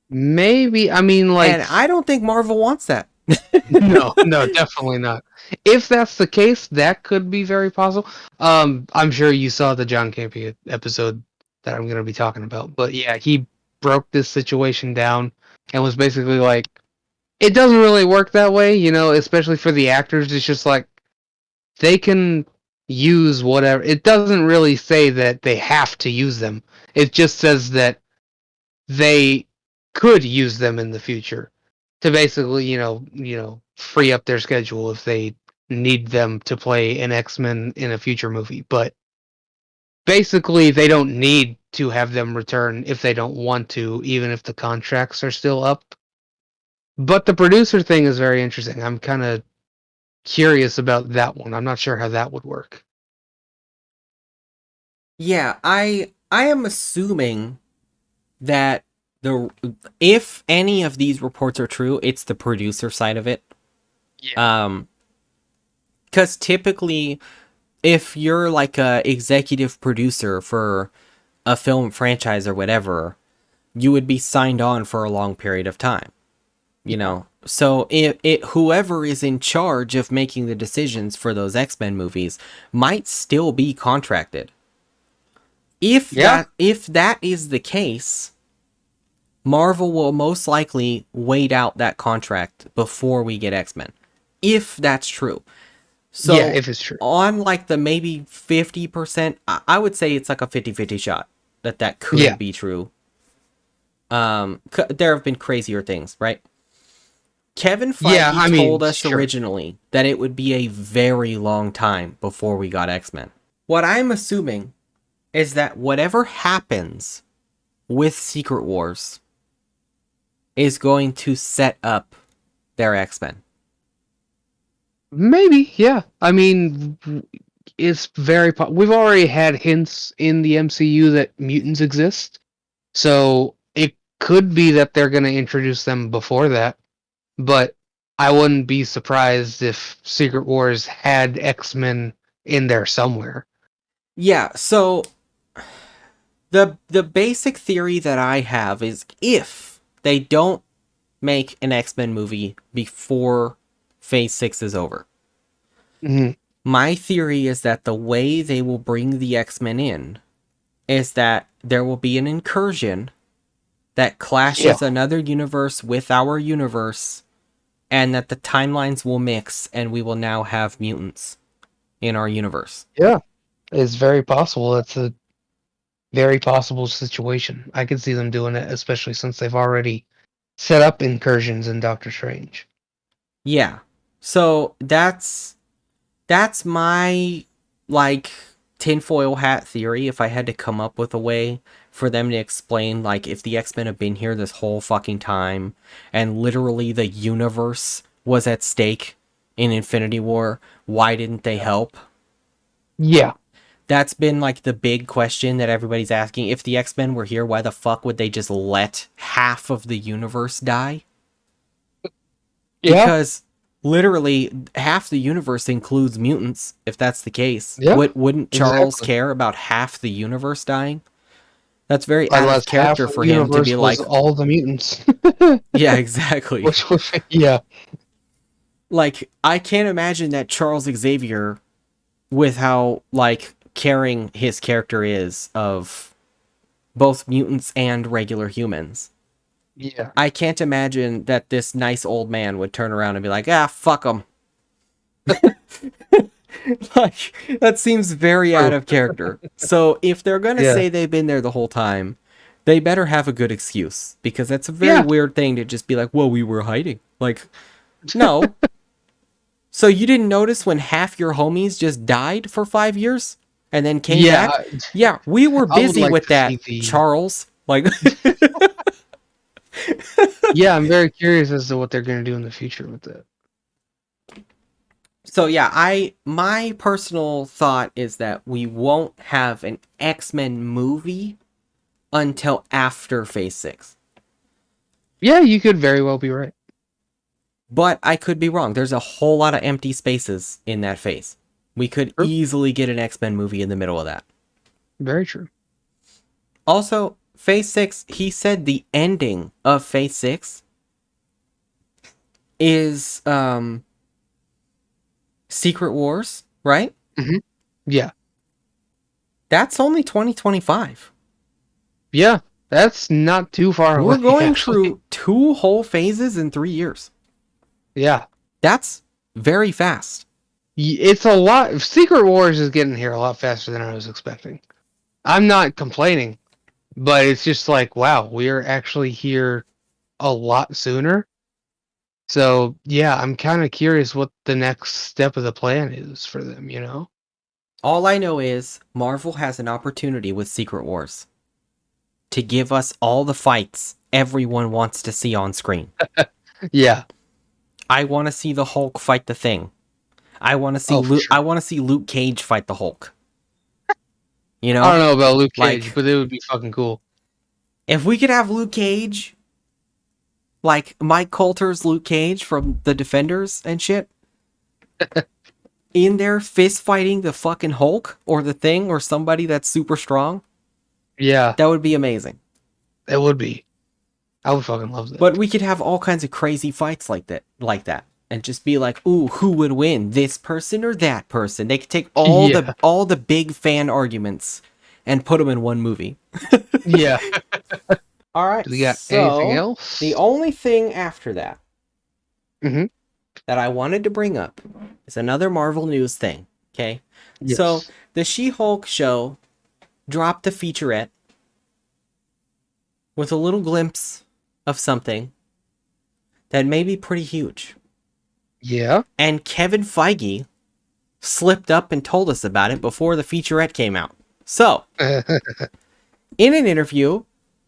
maybe, I mean, like, And I don't think Marvel wants that. no, definitely not. If that's the case, that could be very possible. I'm sure you saw the John Campea episode that I'm going to be talking about. But yeah, he broke this situation down and was basically like, it doesn't really work that way, you know, especially for the actors. It's just like, they can use whatever. It doesn't really say that they have to use them. It just says that they could use them in the future to basically, free up their schedule if they need them to play an X-Men in a future movie. But basically, they don't need to have them return if they don't want to, even if the contracts are still up. But the producer thing is very interesting. I'm kind of curious about that one. I'm not sure how that would work. Yeah, I am assuming that the if any of these reports are true, it's the producer side of it. Yeah. Because typically, if you're like a executive producer for a film franchise or whatever, you would be signed on for a long period of time. You know, so it whoever is in charge of making the decisions for those X-Men movies might still be contracted. Yeah. If that is the case, Marvel will most likely wait out that contract before we get X-Men. If that's true. Yeah, So if it's true. on like the maybe 50%, I would say it's like a 50-50 shot that Yeah. could be true. There have been crazier things, right? Kevin Yeah, Feige I told mean, us sure. originally that it would be a very long time before we got X-Men. What I'm assuming is that whatever happens with Secret Wars is going to set up their X-Men. Maybe, yeah. I mean, it's very. We've already had hints in the MCU that mutants exist, so it could be that they're going to introduce them before that. But I wouldn't be surprised if Secret Wars had X-Men in there somewhere. Yeah, so the basic theory that I have is if they don't make an X-Men movie before Phase 6 is over, Hmm. my theory is that the way they will bring the X-Men in is that there will be an incursion that Yeah, clashes another universe with our universe, and that the timelines will mix and we will now have mutants in our universe. yeah, it's very possible. It's a very possible situation. I could see them doing it, especially since they've already set up incursions in Doctor Strange. Yeah. So that's my like tinfoil hat theory. If I had to come up with a way for them to explain, like, if the X-Men have been here this whole fucking time and literally the universe was at stake in Infinity War, why didn't they help? Yeah, That's been like the big question that everybody's asking. If the X-Men were here, why the fuck would they just let half of the universe die? yeah, Because literally half the universe includes mutants. If that's the case, yeah, wouldn't Charles exactly. care about half the universe dying? That's very out of Unless half character of for the him to be universe like, was all the mutants, yeah, exactly. which would, yeah, Like, I can't imagine that Charles Xavier, with how like caring his character is of both mutants and regular humans, yeah. I can't imagine that this nice old man would turn around and be like, ah, fuck them. Like, that seems very out True. of character. So if they're gonna Yeah, say they've been there the whole time, they better have a good excuse, because that's a very yeah. weird thing to just be like, well, we were hiding. Like, no. So you didn't notice when half your homies just died for 5 years and then came Yeah, back? Yeah, we were I would busy like with to see that, the. Charles. Like, Yeah, I'm very curious as to what they're going to do in the future with that. so yeah, my personal thought is that we won't have an X-Men movie until after Phase 6. Yeah, you could very well be right. But I could be wrong. There's a whole lot of empty spaces in that phase. We could True. easily get an X-Men movie in the middle of that. Very true. Also, Phase 6, he said the ending of Phase 6 is Secret Wars, right? Hmm. Yeah, That's only 2025. yeah. That's not too far We're away, going actually. through 2 whole phases in 3 years. Yeah, That's very fast. it's a lot. Secret Wars is getting here a lot faster than I was expecting. I'm not complaining, but it's just like, wow, we're actually here a lot sooner. So yeah, I'm kind of curious what the next step of the plan is for them. All I know is Marvel has an opportunity with Secret Wars to give us all the fights everyone wants to see on screen. Yeah. I want to see the Hulk fight the Thing. I want to see Oh, for sure. I want to see Luke Cage fight the Hulk. You I don't know? know about Luke Cage, Like, but it would be fucking cool. if we could have Luke Cage, like Mike Coulter's Luke Cage from the Defenders and shit, in there fist fighting the fucking Hulk or the Thing or somebody that's super strong, Yeah, that would be amazing. it would be. I would fucking love that. But we could have all kinds of crazy fights like that. And just be like, ooh, who would win? This person or that person? They could take all the big fan arguments and put them in one movie. Yeah. All right. Do we got anything else? The only thing after that Mhm. that I wanted to bring up is another Marvel news thing. Okay. Yes. So the She-Hulk show dropped a featurette with a little glimpse of something that may be pretty huge. Yeah. And Kevin Feige slipped up and told us about it before the featurette came out. So, in an interview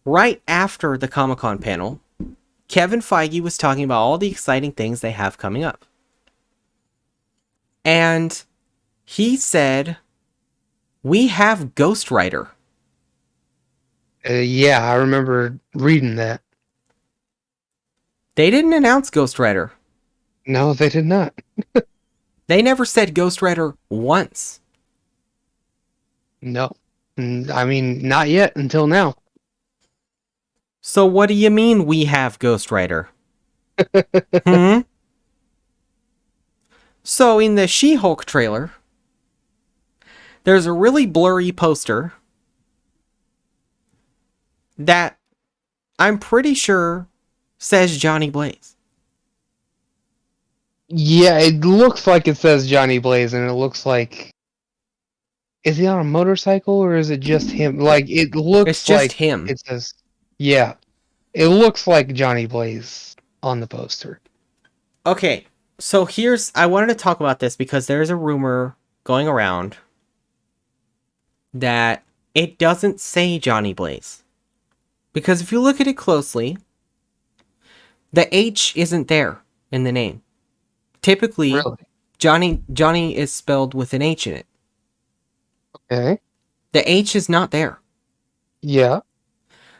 right after the Comic-Con panel, Kevin Feige was talking about all the exciting things they have coming up. And he said, we have Ghost Rider. Yeah, I remember reading that. They didn't announce Ghost Rider. No, they did not. They never said Ghost Rider once. No. I mean, not yet until now. So what do you mean we have Ghost Rider? Hmm? So in the She-Hulk trailer, there's a really blurry poster that I'm pretty sure says Johnny Blaze. Yeah, it looks like it says Johnny Blaze, and it looks like... Is he on a motorcycle, or is it just him? Like, it looks It's just like him. it says... Yeah. It looks like Johnny Blaze on the poster. Okay, so I wanted to talk about this because there's a rumor going around that it doesn't say Johnny Blaze. Because if you look at it closely, the H isn't there in the name. Typically, Really? Johnny is spelled with an H in it. Okay. The H is not there. Yeah.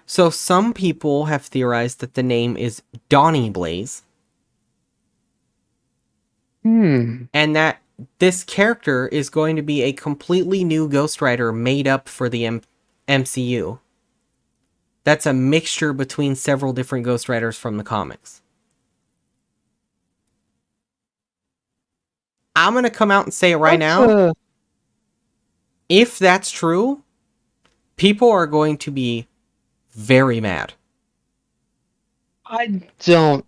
So some people have theorized that the name is Donnie Blaze. And that this character is going to be a completely new Ghost Rider made up for the MCU. That's a mixture between several different Ghost Riders from the comics. I'm going to come out and say it right now. If that's true, people are going to be very mad. I don't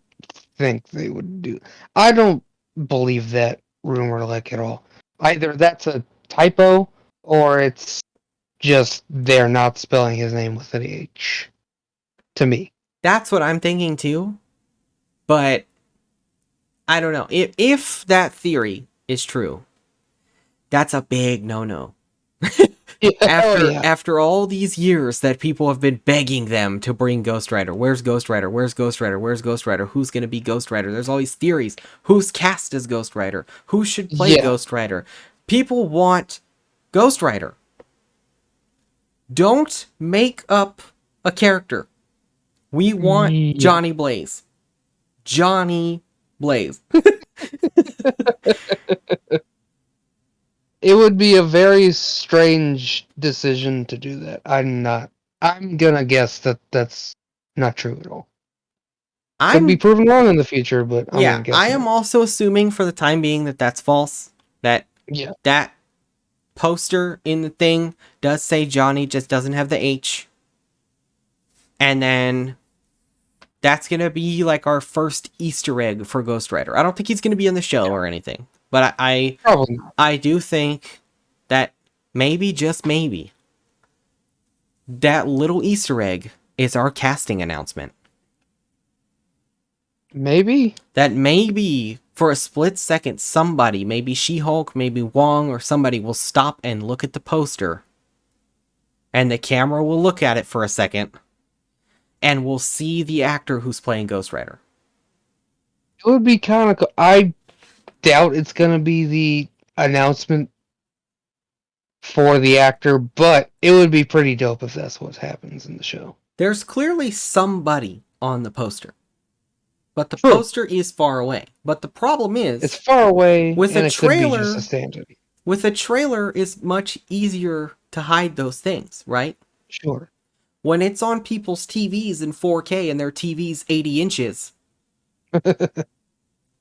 think they would do... I don't believe that rumor, like, at all. Either that's a typo, or it's just they're not spelling his name with an H. To me. That's what I'm thinking too. But I don't know. If that theory is true, that's a big no-no. After all these years that people have been begging them to bring Ghost Rider. Where's Ghost Rider? Where's Ghost Rider? Where's Ghost Rider? Who's going to be Ghost Rider? There's all these theories. Who's cast as Ghost Rider? Who should play Ghost Rider? People want Ghost Rider. Don't make up a character. We want Johnny Blaze. Johnny Blaze. It would be a very strange decision to do that. I'm gonna guess that that's not true at all. Could be proven wrong in the future, but I'm gonna guess. I am also assuming for the time being that that's false. That poster in the thing does say Johnny, just doesn't have the H. And then that's gonna be like our first Easter egg for Ghost Rider. I don't think he's gonna be in the show or anything. But I do think that maybe, just maybe, that little Easter egg is our casting announcement. Maybe? That maybe, for a split second, somebody, maybe She-Hulk, maybe Wong, or somebody will stop and look at the poster. And the camera will look at it for a second. And we'll see the actor who's playing Ghost Rider. It would be kind of. I doubt it's gonna be the announcement for the actor, but it would be pretty dope if that's what happens in the show. There's clearly somebody on the poster, but the True. poster is far away. But the problem is, It's far away, with and a it could be just trailer, a stand-in. with a trailer is much easier to hide those things, right? Sure. When it's on people's TVs in 4K and their TV's 80 inches,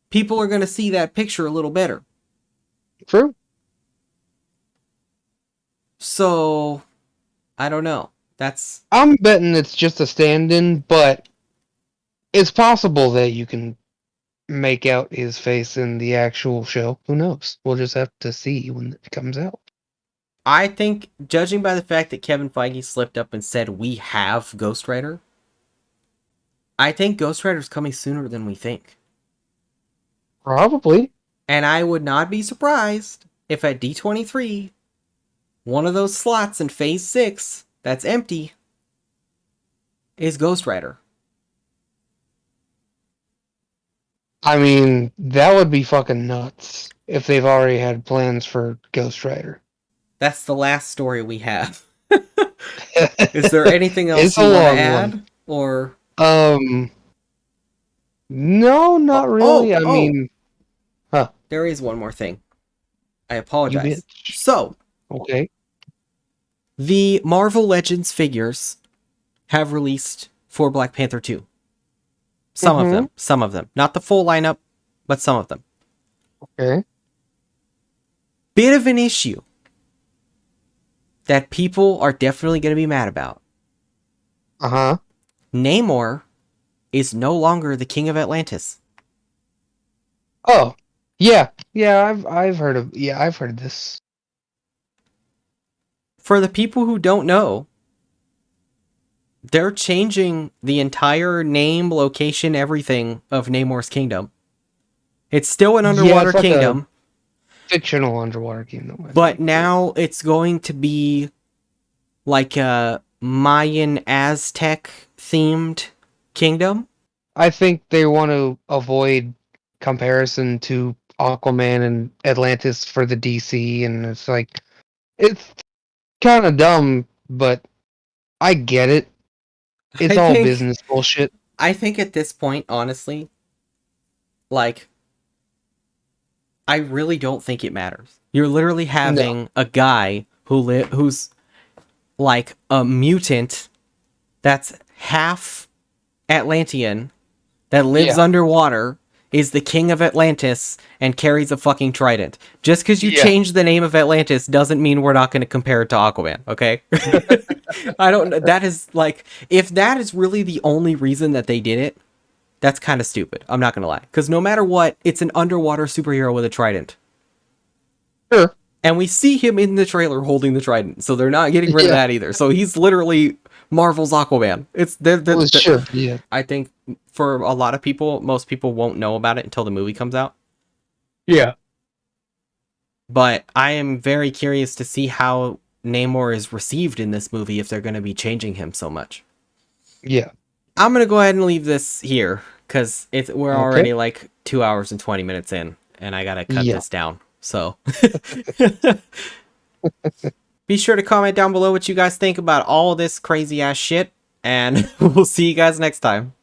people are going to see that picture a little better. True. So, I don't know. I'm betting it's just a stand-in, but it's possible that you can make out his face in the actual show. Who knows? We'll just have to see when it comes out. I think, judging by the fact that Kevin Feige slipped up and said we have Ghost Rider, I think Ghost Rider's coming sooner than we think. Probably. And I would not be surprised if at D23, one of those slots in Phase 6 that's empty is Ghost Rider. I mean, that would be fucking nuts if they've already had plans for Ghost Rider. That's the last story we have. Is there anything else It's you a want long to add? one. Or No, not really. I mean, there is one more thing. I you apologize. bitch. So, Okay. the Marvel Legends figures have released for Black Panther 2. Some of them. Not the full lineup, but some of them. Okay. Bit of an issue that people are definitely going to be mad about. Uh-huh. Namor is no longer the king of Atlantis. Oh. Yeah. Yeah, I've heard of this. For the people who don't know, they're changing the entire name, location, everything of Namor's kingdom. It's still an underwater it's like kingdom. Fictional underwater kingdom. But now it's going to be like a Mayan Aztec themed kingdom. I think they want to avoid comparison to Aquaman and Atlantis for the DC, and it's like, it's kind of dumb, but I get it. It's all business bullshit. I think at this point, honestly, like, I really don't think it matters. You're literally having a guy who's like a mutant that's half Atlantean that lives underwater, is the king of Atlantis, and carries a fucking trident. Just because you change the name of Atlantis doesn't mean we're not going to compare it to Aquaman, okay? I don't... That is, like... If that is really the only reason that they did it, that's kind of stupid. I'm not going to lie. Because no matter what, it's an underwater superhero with a trident. Sure. And we see him in the trailer holding the trident, so they're not getting rid of that either. So he's literally Marvel's Aquaman. Sure, yeah. I think for a lot of people, most people won't know about it until the movie comes out. Yeah. But I am very curious to see how Namor is received in this movie if they're going to be changing him so much. Yeah. I'm going to go ahead and leave this here because we're already like 2 hours and 20 minutes in, and I got to cut this down. So be sure to comment down below what you guys think about all this crazy ass shit, and we'll see you guys next time.